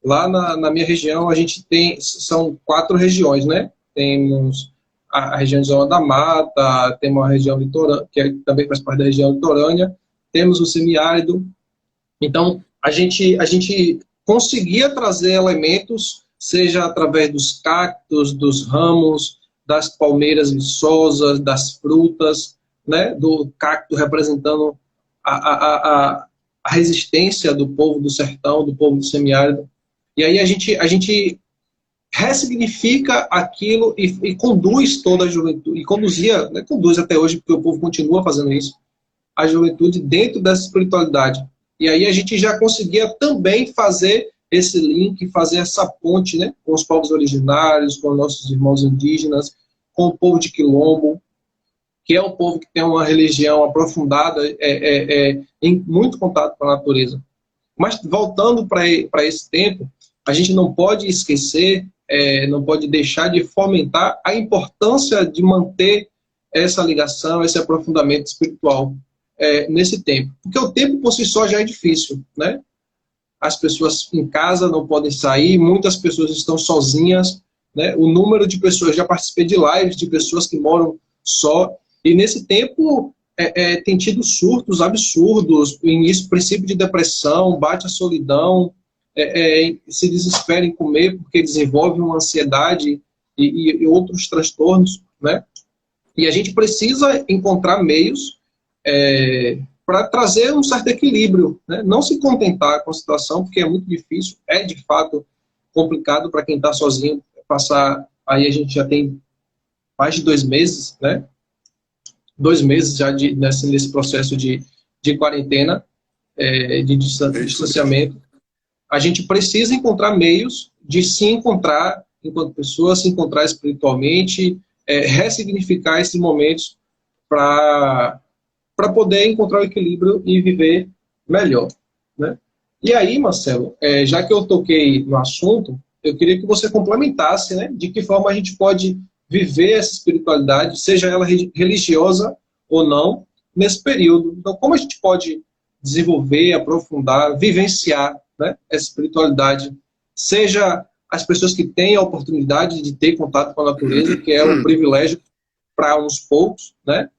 Lá na minha região, a gente são 4 regiões, né? Temos a região de Zona da Mata, temos uma região litorânea, que também faz parte da região litorânea, temos o semiárido. Então, a gente conseguia trazer elementos, seja através dos cactos, dos ramos, das palmeiras viçosas, das frutas, né? Do cacto representando a resistência do povo do sertão, do povo do semiárido. E aí a gente ressignifica aquilo e conduz toda a juventude, e conduzia, né, conduz até hoje, porque o povo continua fazendo isso, a juventude dentro dessa espiritualidade. E aí a gente já conseguia também fazer esse link, fazer essa ponte, né, com os povos originários, com nossos irmãos indígenas, com o povo de Quilombo, que é um povo que tem uma religião aprofundada, em muito contato com a natureza. Mas voltando para esse tempo, a gente não pode esquecer, não pode deixar de fomentar a importância de manter essa ligação, esse aprofundamento espiritual nesse tempo. Porque o tempo por si só já é difícil, né? As pessoas em casa não podem sair, muitas pessoas estão sozinhas, né? O número de pessoas, já participei de lives de pessoas que moram só, e nesse tempo tem tido surtos absurdos, o início, princípio de depressão, bate a solidão, se desespera em comer porque desenvolve uma ansiedade e outros transtornos, né? E a gente precisa encontrar meios para trazer um certo equilíbrio, né? Não se contentar com a situação, porque é muito difícil, é de fato complicado para quem está sozinho passar. Aí a gente já tem mais de 2 meses, né? 2 meses já nesse processo de quarentena, de distanciamento. A gente precisa encontrar meios de se encontrar enquanto pessoa, se encontrar espiritualmente, ressignificar esses momentos para poder encontrar o equilíbrio e viver melhor, né? E aí, Marcelo, já que eu toquei no assunto, eu queria que você complementasse, né, de que forma a gente pode viver essa espiritualidade, seja ela religiosa ou não, nesse período. Então, como a gente pode desenvolver, aprofundar, vivenciar, né, essa espiritualidade, seja as pessoas que têm a oportunidade de ter contato com a natureza, que é um privilégio para uns poucos, né,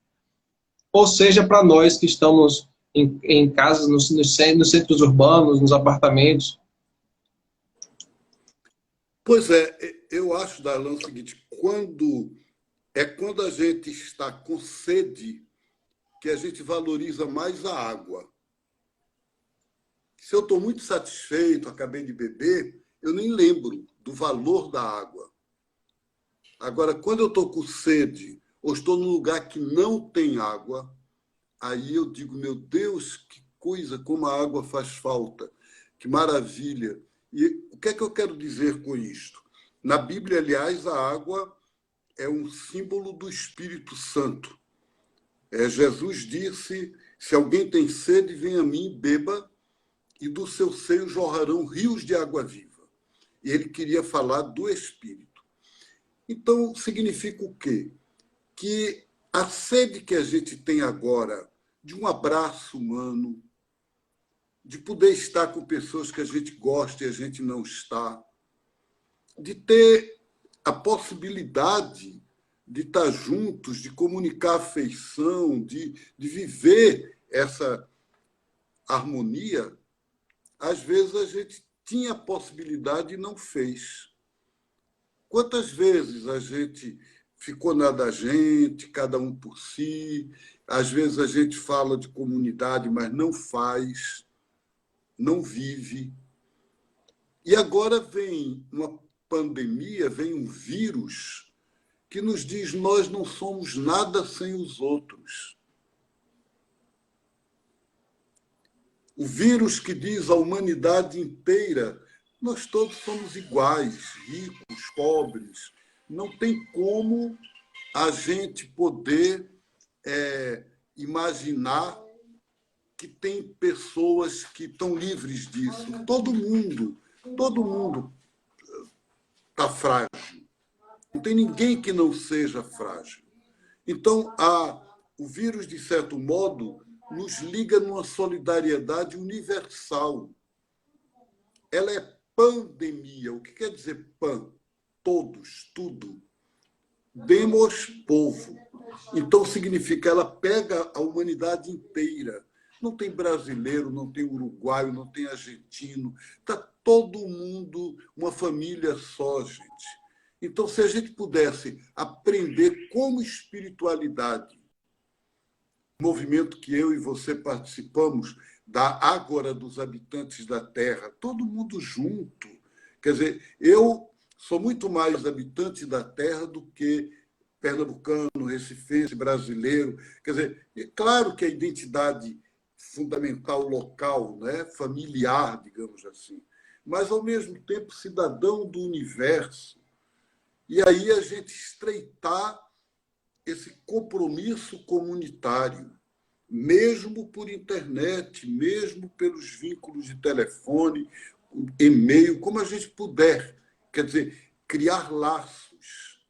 ou seja para nós que estamos em casas, nos centros urbanos, nos apartamentos. Pois é, eu acho, Darlan, o seguinte: quando a gente está com sede, que a gente valoriza mais a água. Se eu estou muito satisfeito, acabei de beber, eu nem lembro do valor da água. Agora, quando eu estou com sede ou estou num lugar que não tem água, aí eu digo, meu Deus, que coisa, como a água faz falta, que maravilha. E o que é que eu quero dizer com isto? Na Bíblia, aliás, a água é um símbolo do Espírito Santo. Jesus disse, se alguém tem sede, venha a mim e beba, e do seu seio jorrarão rios de água viva. E ele queria falar do Espírito. Então, significa o quê? Que a sede que a gente tem agora de um abraço humano, de poder estar com pessoas que a gente gosta e a gente não está, de ter a possibilidade de estar juntos, de comunicar afeição, de viver essa harmonia, às vezes a gente tinha a possibilidade e não fez. Quantas vezes a gente ficou na da gente, cada um por si, às vezes a gente fala de comunidade, mas não faz, não vive. E agora vem uma pandemia, vem um vírus que nos diz nós não somos nada sem os outros. O vírus que diz à humanidade inteira, nós todos somos iguais, ricos, pobres. Não tem como a gente poder imaginar que tem pessoas que estão livres disso. Todo mundo está frágil. Não tem ninguém que não seja frágil. Então, o vírus, de certo modo, nos liga numa solidariedade universal. Ela é pandemia. O que quer dizer pan? Todos, tudo. Demos, povo. Então, significa ela pega a humanidade inteira. Não tem brasileiro, não tem uruguaio, não tem argentino. Está todo mundo uma família só, gente. Então, se a gente pudesse aprender como espiritualidade, movimento que eu e você participamos, da Ágora dos Habitantes da Terra, todo mundo junto. Quer dizer, eu sou muito mais habitante da Terra do que pernambucano, recifense, brasileiro. Quer dizer, é claro que a identidade fundamental local, né, familiar, digamos assim, mas, ao mesmo tempo, cidadão do universo. E aí a gente estreitar esse compromisso comunitário, mesmo por internet, mesmo pelos vínculos de telefone, e-mail, como a gente puder. Quer dizer, criar laços.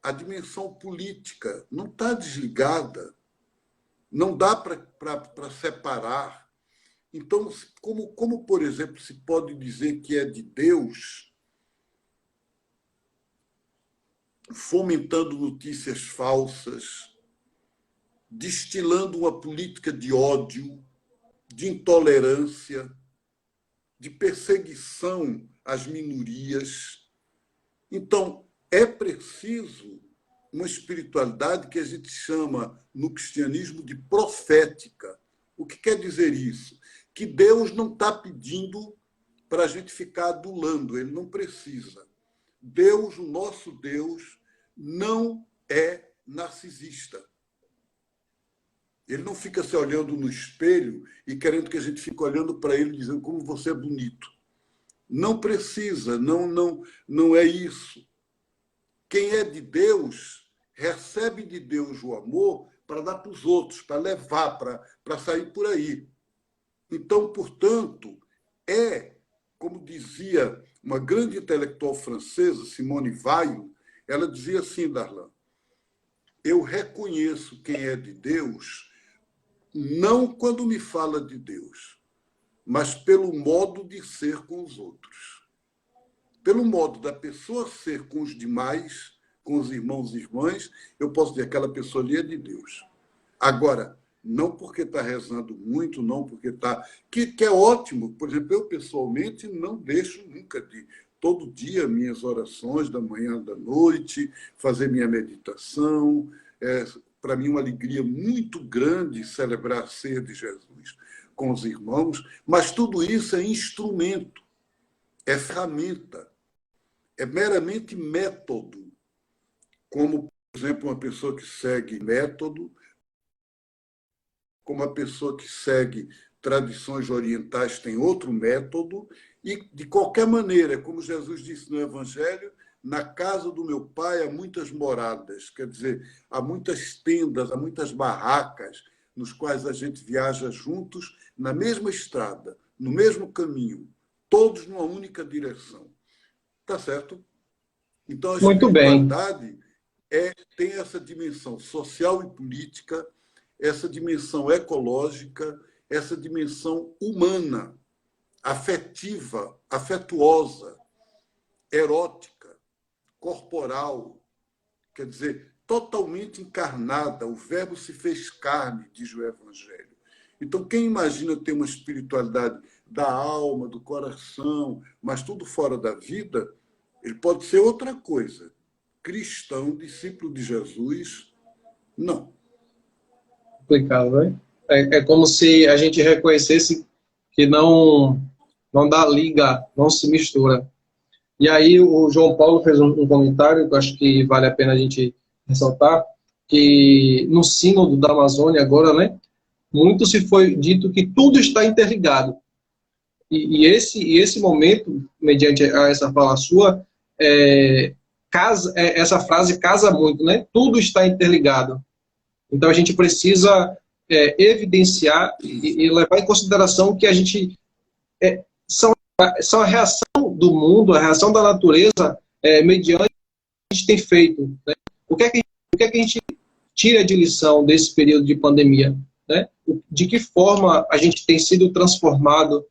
A dimensão política não está desligada, não dá para separar. Então, como, por exemplo, se pode dizer que é de Deus, fomentando notícias falsas, destilando uma política de ódio, de intolerância, de perseguição às minorias. Então, é preciso uma espiritualidade que a gente chama, no cristianismo, de profética. O que quer dizer isso? Que Deus não está pedindo para a gente ficar adulando, ele não precisa. Deus, o nosso Deus, não é narcisista. Ele não fica se olhando no espelho e querendo que a gente fique olhando para ele dizendo como você é bonito. Não precisa, não é isso. Quem é de Deus recebe de Deus o amor para dar para os outros, para levar, para sair por aí. Então, portanto, como dizia uma grande intelectual francesa, Simone Weil, ela dizia assim, Darlan, eu reconheço quem é de Deus não quando me fala de Deus, mas pelo modo de ser com os outros. Pelo modo da pessoa ser com os demais, com os irmãos e irmãs, eu posso dizer que aquela pessoa ali é de Deus. Agora, não porque está rezando muito, não porque está... Que é ótimo. Por exemplo, eu, pessoalmente, não deixo nunca de... Todo dia, minhas orações da manhã, da noite, fazer minha meditação. Para mim, uma alegria muito grande celebrar a ceia de Jesus com os irmãos. Mas tudo isso é instrumento, é ferramenta, é meramente método. como, por exemplo, uma pessoa que segue método, como a pessoa que segue tradições orientais tem outro método, e, de qualquer maneira, como Jesus disse no Evangelho, na casa do meu pai há muitas moradas, quer dizer, há muitas tendas, há muitas barracas, nos quais a gente viaja juntos, na mesma estrada, no mesmo caminho, todos numa única direção. Tá certo? Então, a Muito bem. espiritualidade tem essa dimensão social e política, essa dimensão ecológica, essa dimensão humana, afetiva, afetuosa, erótica, corporal, quer dizer, totalmente encarnada. O Verbo se fez carne, diz o Evangelho. Então, quem imagina ter uma espiritualidade da alma, do coração, mas tudo fora da vida, ele pode ser outra coisa. Cristão, discípulo de Jesus, não. Complicado, né? É como se a gente reconhecesse que não dá liga, não se mistura. E aí o João Paulo fez um comentário que eu acho que vale a pena a gente ressaltar, que no sínodo da Amazônia agora, né, muito se foi dito que tudo está interligado. E esse momento, mediante essa fala sua, essa frase casa muito, né? Tudo está interligado. Então a gente precisa evidenciar e levar em consideração que a gente são a reação do mundo, a reação da natureza mediante o que a gente tem feito. Né? O que é que a gente tira de lição desse período de pandemia? Né? De que forma a gente tem sido transformado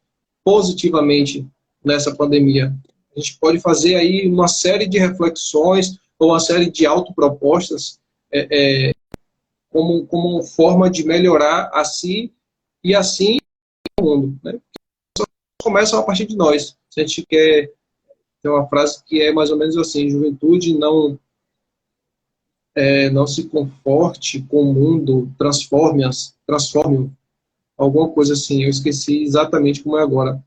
positivamente nessa pandemia? A gente pode fazer aí uma série de reflexões ou uma série de autopropostas como forma de melhorar a si e assim o mundo. Né? Começam a partir de nós. Se a gente quer ter uma frase que é mais ou menos assim: juventude não se conforte com o mundo, transforme-o. Alguma coisa assim, eu esqueci exatamente como é agora.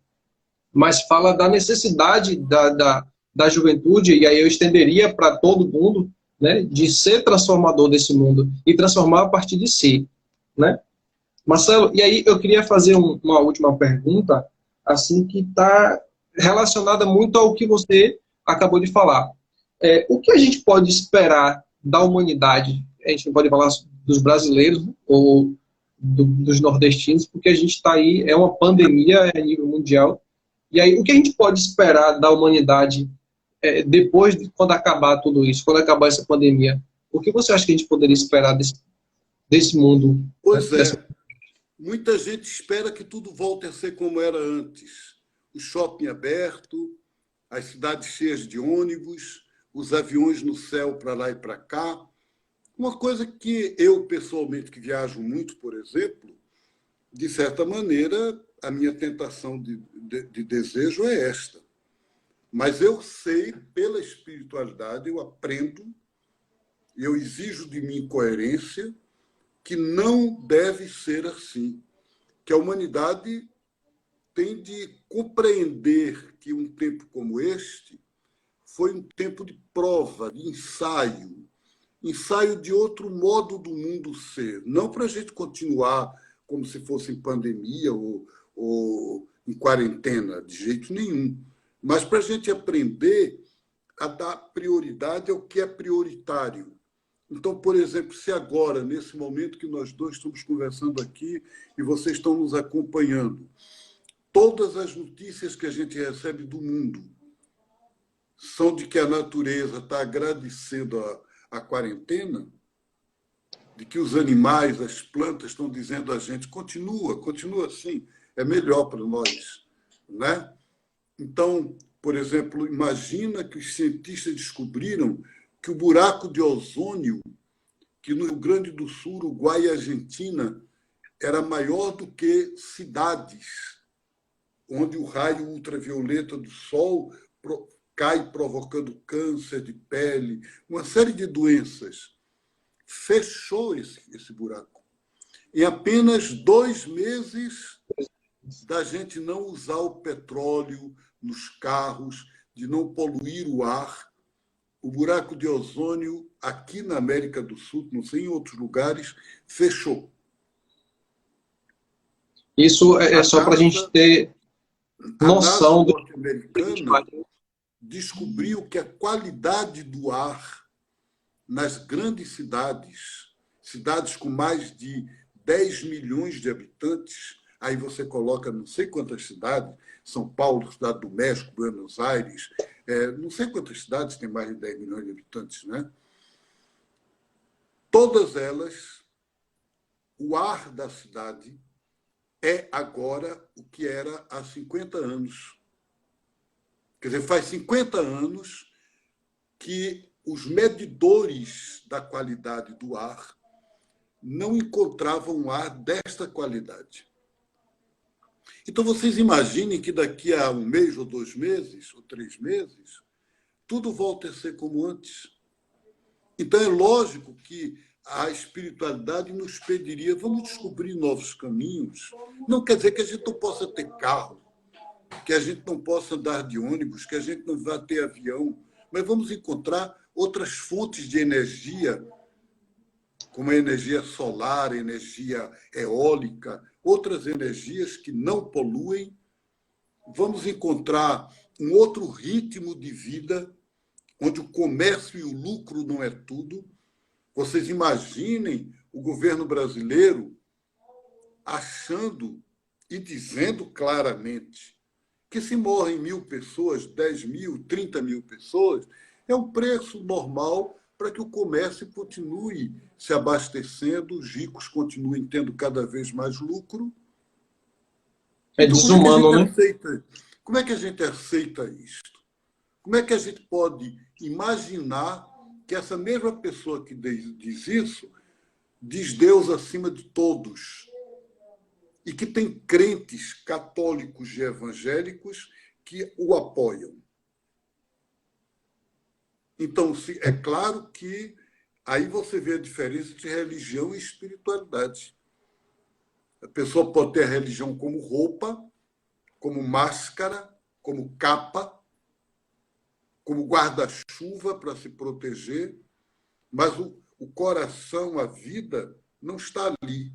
Mas fala da necessidade da juventude, e aí eu estenderia para todo mundo, né, de ser transformador desse mundo e transformar a partir de si. Né? Marcelo, e aí eu queria fazer uma última pergunta, assim, que está relacionada muito ao que você acabou de falar. O que a gente pode esperar da humanidade? A gente não pode falar dos brasileiros, né, ou dos nordestinos, porque a gente está aí, é uma pandemia a nível mundial. E aí, o que a gente pode esperar da humanidade depois de quando acabar tudo isso, quando acabar essa pandemia? O que você acha que a gente poderia esperar desse mundo? Né, Pois é, muita gente espera que tudo volte a ser como era antes. O shopping aberto, as cidades cheias de ônibus, os aviões no céu para lá e para cá. Uma coisa que eu, pessoalmente, que viajo muito, por exemplo, de certa maneira, a minha tentação de desejo é esta. Mas eu sei, pela espiritualidade, eu aprendo, eu exijo de mim coerência, que não deve ser assim. Que a humanidade tem de compreender que um tempo como este foi um tempo de prova, de ensaio de outro modo do mundo ser. Não para a gente continuar como se fosse em pandemia ou em quarentena, de jeito nenhum, mas para a gente aprender a dar prioridade ao que é prioritário. Então, por exemplo, se agora, nesse momento que nós dois estamos conversando aqui e vocês estão nos acompanhando, todas as notícias que a gente recebe do mundo são de que a natureza está agradecendo a quarentena, de que os animais, as plantas estão dizendo a gente, continua assim, é melhor para nós. Né? Então, por exemplo, imagina que os cientistas descobriram que o buraco de ozônio, que no Rio Grande do Sul, Uruguai e Argentina, era maior do que cidades, onde o raio ultravioleta do Sol cai provocando câncer de pele, uma série de doenças. Fechou esse buraco. Em apenas 2 meses da gente não usar o petróleo nos carros, de não poluir o ar, o buraco de ozônio aqui na América do Sul, não sei, em outros lugares, fechou. Isso é A só para a gente NASA, ter a NASA noção do que a gente vai. norte-americana descobriu que a qualidade do ar nas grandes cidades, cidades com mais de 10 milhões de habitantes, aí você coloca não sei quantas cidades, São Paulo, Cidade do México, Buenos Aires, não sei quantas cidades têm mais de 10 milhões de habitantes, né? Todas elas, o ar da cidade é agora o que era há 50 anos. Quer dizer, faz 50 anos que os medidores da qualidade do ar não encontravam um ar desta qualidade. Então, vocês imaginem que daqui a um mês, ou 2 meses, ou 3 meses, tudo volta a ser como antes. Então, é lógico que a espiritualidade nos pediria, vamos descobrir novos caminhos. Não quer dizer que a gente não possa ter carro, que a gente não possa andar de ônibus, que a gente não vá ter avião, mas vamos encontrar outras fontes de energia, como a energia solar, a energia eólica, outras energias que não poluem. Vamos encontrar um outro ritmo de vida, onde o comércio e o lucro não é tudo. Vocês imaginem o governo brasileiro achando e dizendo claramente que se morrem 1.000 pessoas, 10 mil, 30 mil pessoas, é um preço normal para que o comércio continue se abastecendo, os ricos continuem tendo cada vez mais lucro. É Então, como é que a gente desumano, né? aceita? Como é que a gente aceita isto? Como é que a gente pode imaginar que essa mesma pessoa que diz isso diz Deus acima de todos e que tem crentes católicos e evangélicos que o apoiam? Então, é claro que aí você vê a diferença entre religião e espiritualidade. A pessoa pode ter a religião como roupa, como máscara, como capa, como guarda-chuva para se proteger, mas o coração, a vida, não está ali.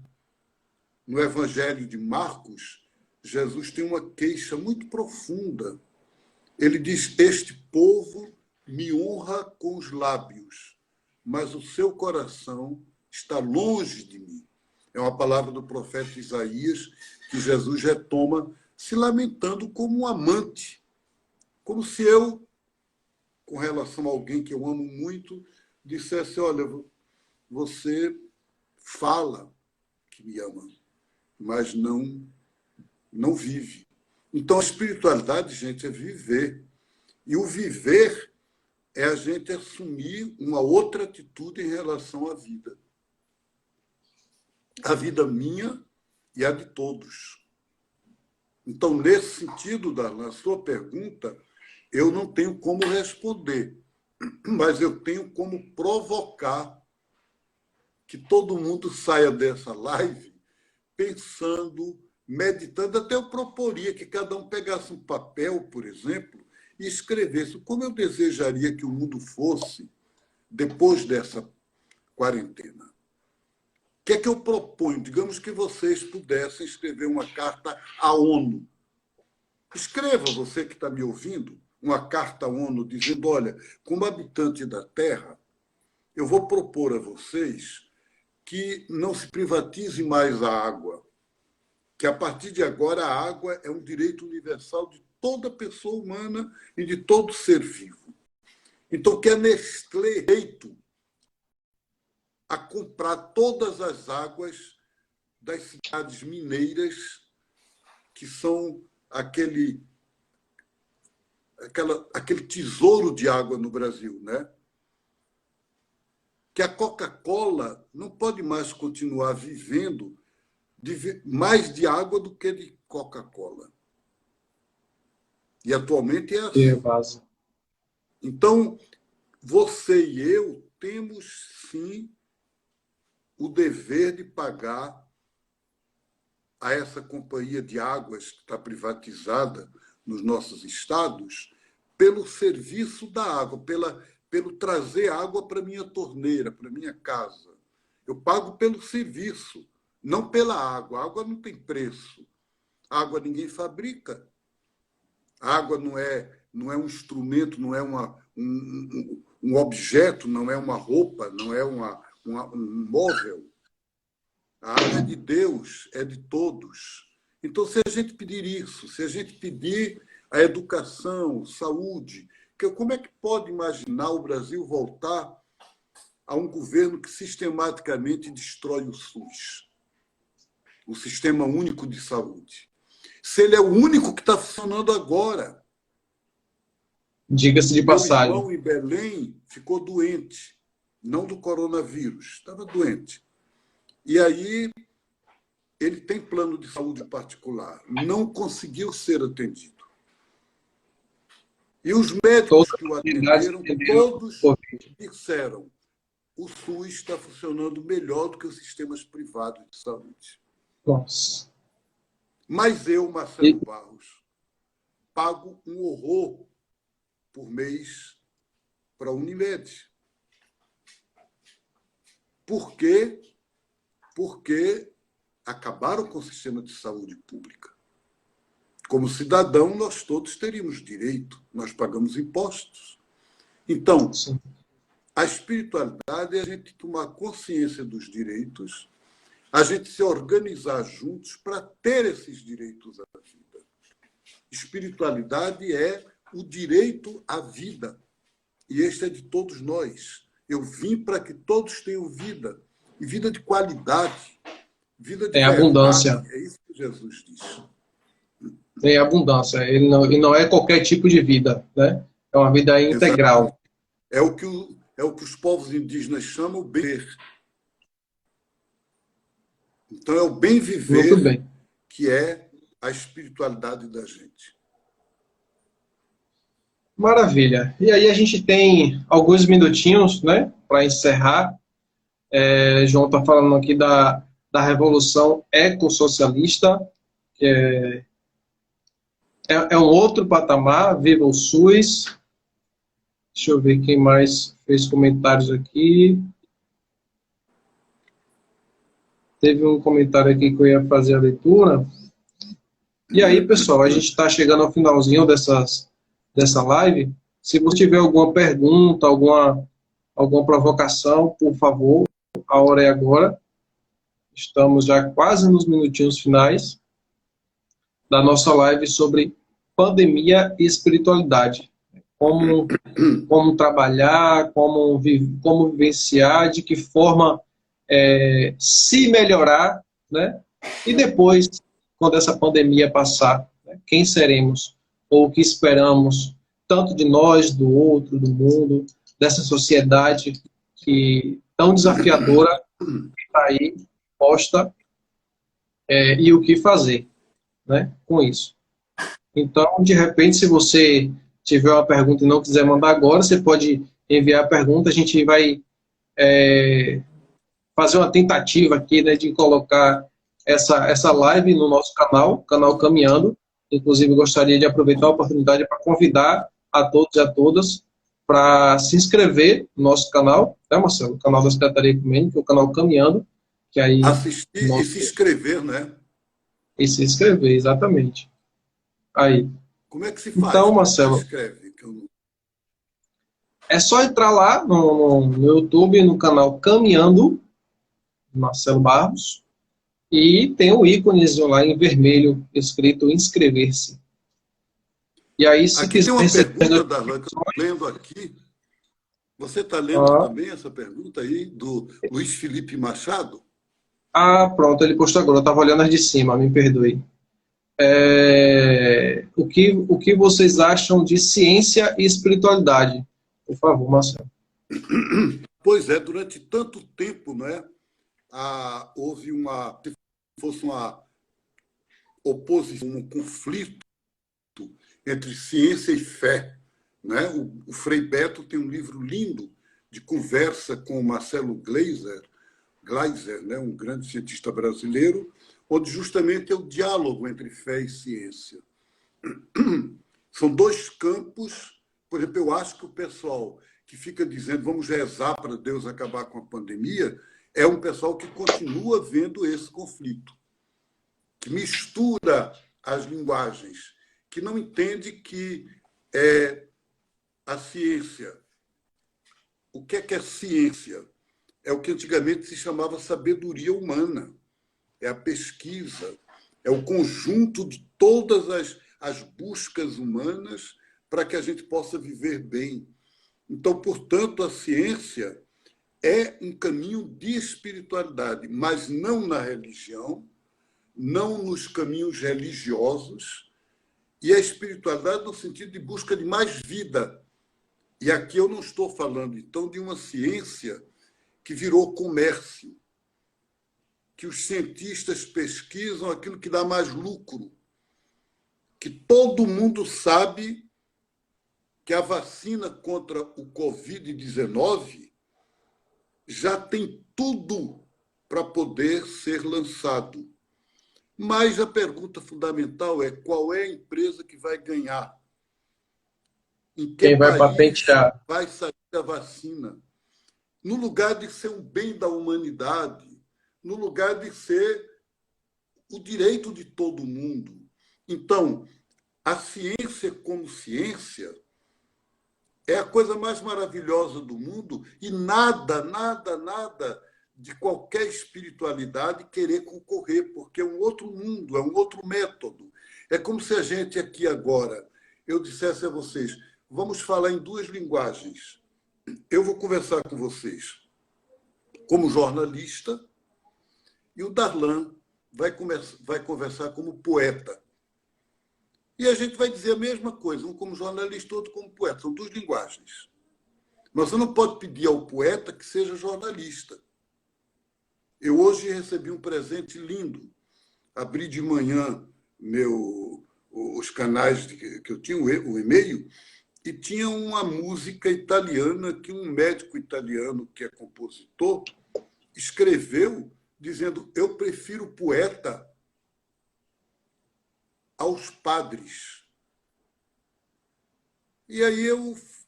No Evangelho de Marcos, Jesus tem uma queixa muito profunda. Ele diz: este povo me honra com os lábios, mas o seu coração está longe de mim. É uma palavra do profeta Isaías que Jesus retoma, se lamentando como um amante, como se eu, com relação a alguém que eu amo muito, dissesse: olha, você fala que me ama, mas não vive. Então, a espiritualidade, gente, é viver. E o viver é a gente assumir uma outra atitude em relação à vida. A vida minha e a de todos. Então, nesse sentido, na sua pergunta, eu não tenho como responder, mas eu tenho como provocar que todo mundo saia dessa live pensando, meditando. Até eu proporia que cada um pegasse um papel, por exemplo, e escrevesse como eu desejaria que o mundo fosse depois dessa quarentena. O que é que eu proponho? Digamos que vocês pudessem escrever uma carta à ONU. Escreva, você que está me ouvindo, uma carta à ONU dizendo: olha, como habitante da Terra, eu vou propor a vocês que não se privatize mais a água, que a partir de agora a água é um direito universal de toda pessoa humana e de todo ser vivo. Então, que a Nestlé direito a comprar todas as águas das cidades mineiras, que são aquele tesouro de água no Brasil, né? Que a Coca-Cola não pode mais continuar vivendo mais de água do que de Coca-Cola. E atualmente é Que assim. vaza. Então, você e eu temos, sim, o dever de pagar a essa companhia de águas que está privatizada nos nossos estados pelo serviço da água, pelo trazer água para minha torneira, para minha casa. Eu pago pelo serviço, não pela água. A água não tem preço. A água ninguém fabrica. A água não é um instrumento, não é um objeto, não é uma roupa, não é um móvel. A água é de Deus, é de todos. Então, se a gente pedir isso, se a gente pedir a educação, saúde, como é que pode imaginar o Brasil voltar a um governo que sistematicamente destrói o SUS, o Sistema Único de Saúde? Se ele é o único que está funcionando agora. Diga-se de passagem. Meu irmão em Belém ficou doente, não do coronavírus, estava doente. E aí ele tem plano de saúde particular, não conseguiu ser atendido. E os médicos que o atenderam, todos disseram: o SUS está funcionando melhor do que os sistemas privados de saúde. Nossa. Mas eu, Marcelo Barros, pago um horror por mês para a Unimed. Por quê? Porque acabaram com o sistema de saúde pública. Como cidadão, nós todos teríamos direito, nós pagamos impostos. Então, a espiritualidade é a gente tomar consciência dos direitos, a gente se organizar juntos para ter esses direitos à vida. Espiritualidade é o direito à vida. E este é de todos nós. Eu vim para que todos tenham vida. E vida de qualidade. Vida de verdade. Abundância. É isso que Jesus diz. Tem abundância. Ele não é qualquer tipo de vida, né? É uma vida integral. Exatamente. É o que os povos indígenas chamam de bem-viver. Então, é o bem-viver que é a espiritualidade da gente. Maravilha. E aí a gente tem alguns minutinhos, né, para encerrar. João está falando aqui da Revolução Ecossocialista, que é um outro patamar. Viva o SUS. Deixa eu ver quem mais fez comentários aqui. Teve um comentário aqui que eu ia fazer a leitura. E aí, pessoal, a gente está chegando ao finalzinho dessa live. Se você tiver alguma pergunta, alguma provocação, por favor, a hora é agora. Estamos já quase nos minutinhos finais da nossa live sobre pandemia e espiritualidade. Como trabalhar, como vivenciar, de que forma se melhorar, né? E depois, quando essa pandemia passar, né, quem seremos? Ou o que esperamos, tanto de nós, do outro, do mundo, dessa sociedade que tão desafiadora que está aí posta, e o que fazer, né, com isso. Então, de repente, se você tiver uma pergunta e não quiser mandar agora, você pode enviar a pergunta, a gente vai fazer uma tentativa aqui, né, de colocar essa live no nosso canal Caminhando. Inclusive, gostaria de aproveitar a oportunidade para convidar a todos e a todas para se inscrever no nosso canal, né, Marcelo? O canal da Secretaria Ecumênica, o canal Caminhando. Que aí assistir e se inscrever, né? E se inscrever, exatamente. Aí. Como é que se faz? Então, Marcelo, se inscreve? é só entrar lá no YouTube, no canal Caminhando, Marcelo Barros, e tem o íconezinho lá em vermelho, escrito inscrever-se. E aí, se aqui quiser... tem uma pergunta, Darlan, que eu estou lendo aqui. Você está lendo também essa pergunta aí, do Luiz Felipe Machado? Pronto, ele postou agora. Eu estava olhando as de cima, me perdoe. O que vocês acham de ciência e espiritualidade? Por favor, Marcelo. Pois é, durante tanto tempo, né, houve se fosse uma oposição, um conflito entre ciência e fé. Né? O Frei Beto tem um livro lindo de conversa com o Marcelo Gleiser, né, um grande cientista brasileiro, onde justamente é o diálogo entre fé e ciência. São dois campos. Por exemplo, eu acho que o pessoal que fica dizendo vamos rezar para Deus acabar com a pandemia, é um pessoal que continua vendo esse conflito, que mistura as linguagens, que não entende que a ciência. O que é ciência? É o que antigamente se chamava sabedoria humana. É a pesquisa, é o conjunto de todas as buscas humanas para que a gente possa viver bem. Então, portanto, a ciência é um caminho de espiritualidade, mas não na religião, não nos caminhos religiosos, e a espiritualidade no sentido de busca de mais vida. E aqui eu não estou falando, então, de uma ciência que virou comércio, que os cientistas pesquisam aquilo que dá mais lucro, que todo mundo sabe que a vacina contra o Covid-19 já tem tudo para poder ser lançado. Mas a pergunta fundamental é qual é a empresa que vai ganhar? Em que Quem vai país patentear? vai sair a vacina? No lugar de ser um bem da humanidade, no lugar de ser o direito de todo mundo. Então, a ciência como ciência é a coisa mais maravilhosa do mundo e nada, nada, nada de qualquer espiritualidade querer concorrer, porque é um outro mundo, é um outro método. É como se a gente aqui agora, eu dissesse a vocês, vamos falar em duas linguagens. Eu vou conversar com vocês como jornalista e o Darlan vai conversar como poeta. E a gente vai dizer a mesma coisa, um como jornalista, outro como poeta. São duas linguagens. Mas você não pode pedir ao poeta que seja jornalista. Eu hoje recebi um presente lindo. Abri de manhã os canais que eu tinha, o e-mail, e tinha uma música italiana que um médico italiano, que é compositor, escreveu dizendo: eu prefiro poeta aos padres. E aí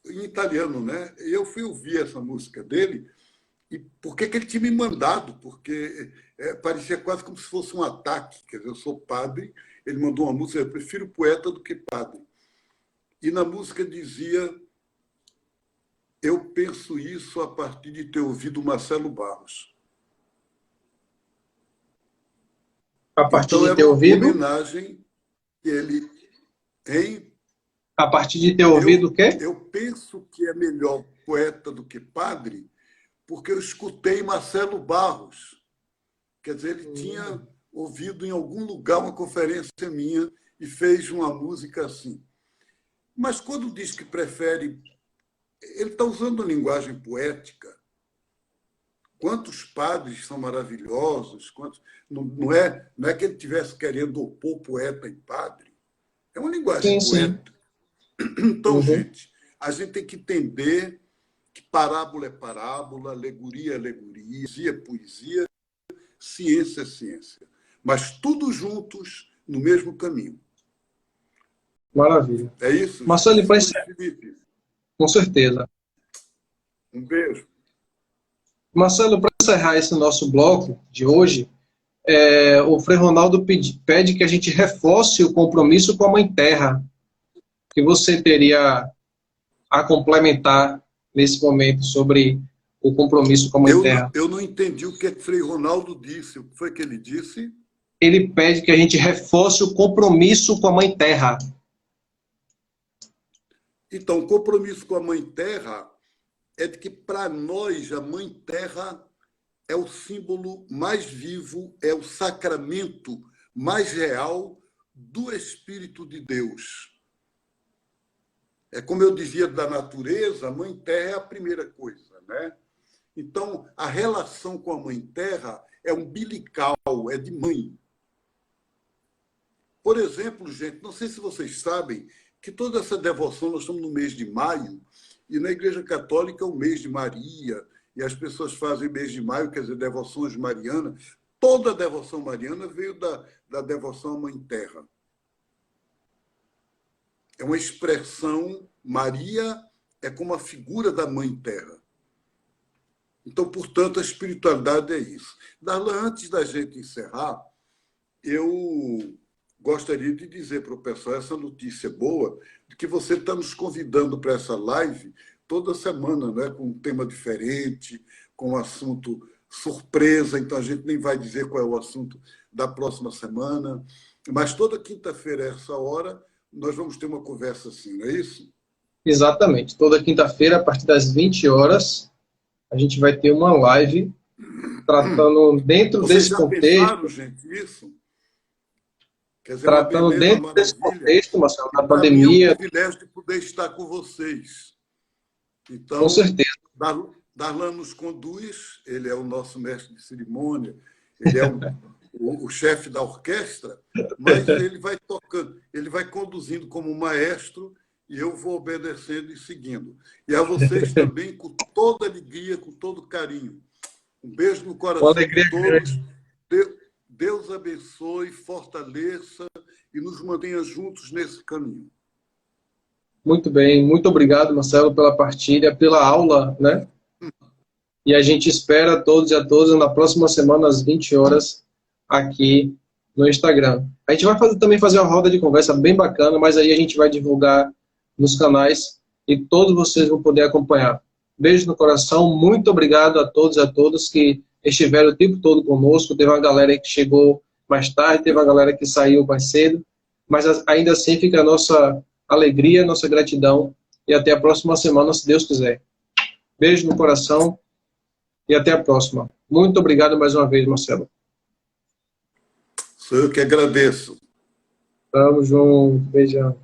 em italiano, né? Eu fui ouvir essa música dele, e por que ele tinha me mandado? Porque parecia quase como se fosse um ataque. Quer dizer, eu sou padre, ele mandou uma música, eu prefiro poeta do que padre. E na música dizia: eu penso isso a partir de ter ouvido Marcelo Barros. A partir Então de era ter uma ouvido? homenagem que ele em A partir de ter ouvido o quê? eu penso que é melhor poeta do que padre, porque eu escutei Marcelo Barros. Quer dizer, ele tinha ouvido em algum lugar uma conferência minha e fez uma música assim. Mas quando diz que prefere, ele está usando a linguagem poética. Quantos padres são maravilhosos, não é que ele estivesse querendo opor poeta e padre. É uma linguagem Sim, sim. poética. Então, Uhum. gente, a gente tem que entender que parábola é parábola, alegoria é alegoria, poesia é poesia, ciência é ciência. Mas tudo juntos no mesmo caminho. Maravilha. É isso, Marcelo, Luiz Felipe? com certeza. Um beijo. Marcelo, para encerrar esse nosso bloco de hoje, o Frei Ronaldo pede que a gente reforce o compromisso com a Mãe Terra, que você teria a complementar nesse momento sobre o compromisso com a Mãe Terra. Eu não entendi o que Frei Ronaldo disse. O que foi que ele disse? Ele pede que a gente reforce o compromisso com a Mãe Terra. Então, o compromisso com a Mãe Terra é de que, para nós, a Mãe Terra é o símbolo mais vivo, é o sacramento mais real do Espírito de Deus. É como eu dizia da natureza, a Mãe Terra é a primeira coisa, né? Então, a relação com a Mãe Terra é umbilical, é de mãe. Por exemplo, gente, não sei se vocês sabem que toda essa devoção, nós estamos no mês de maio, e na Igreja Católica é o mês de Maria, e as pessoas fazem mês de maio, quer dizer, devoções marianas. Toda a devoção mariana veio da devoção à Mãe Terra. É uma expressão, Maria é como a figura da Mãe Terra. Então, portanto, a espiritualidade é isso. Darlan, antes da gente encerrar, eu gostaria de dizer para o pessoal essa notícia boa de que você está nos convidando para essa live toda semana, né, com um tema diferente, com um assunto surpresa, então a gente nem vai dizer qual é o assunto da próxima semana, mas toda quinta-feira, a essa hora, nós vamos ter uma conversa assim, não é isso? Exatamente. Toda quinta-feira, a partir das 20 horas, a gente vai ter uma live tratando dentro Vocês desse já pensaram, contexto, gente, isso? Quer dizer, uma tratando beleza, dentro uma desse maravilha. contexto, Marcelo, E da para mim é um pandemia, privilégio de poder estar com vocês. com Então, certeza. Darlan nos conduz, ele é o nosso mestre de cerimônia, ele é o chefe da orquestra, mas ele vai tocando, ele vai conduzindo como maestro e eu vou obedecendo e seguindo. E a vocês também, com toda alegria, com todo carinho. Um beijo no Uma coração alegria de todos. grande. Deus abençoe, fortaleça e nos mantenha juntos nesse caminho. Muito bem. Muito obrigado, Marcelo, pela partilha, pela aula, né? E a gente espera a todos e a todas na próxima semana, às 20 horas, aqui no Instagram. A gente vai também fazer uma roda de conversa bem bacana, mas aí a gente vai divulgar nos canais e todos vocês vão poder acompanhar. Beijo no coração, muito obrigado a todos e a todas que estiveram o tempo todo conosco. Teve uma galera que chegou mais tarde, teve uma galera que saiu mais cedo, mas ainda assim fica a nossa alegria, nossa gratidão e até a próxima semana, se Deus quiser. Beijo no coração e até a próxima. Muito obrigado mais uma vez, Marcelo. Sou eu que agradeço. Tamo junto. Beijão.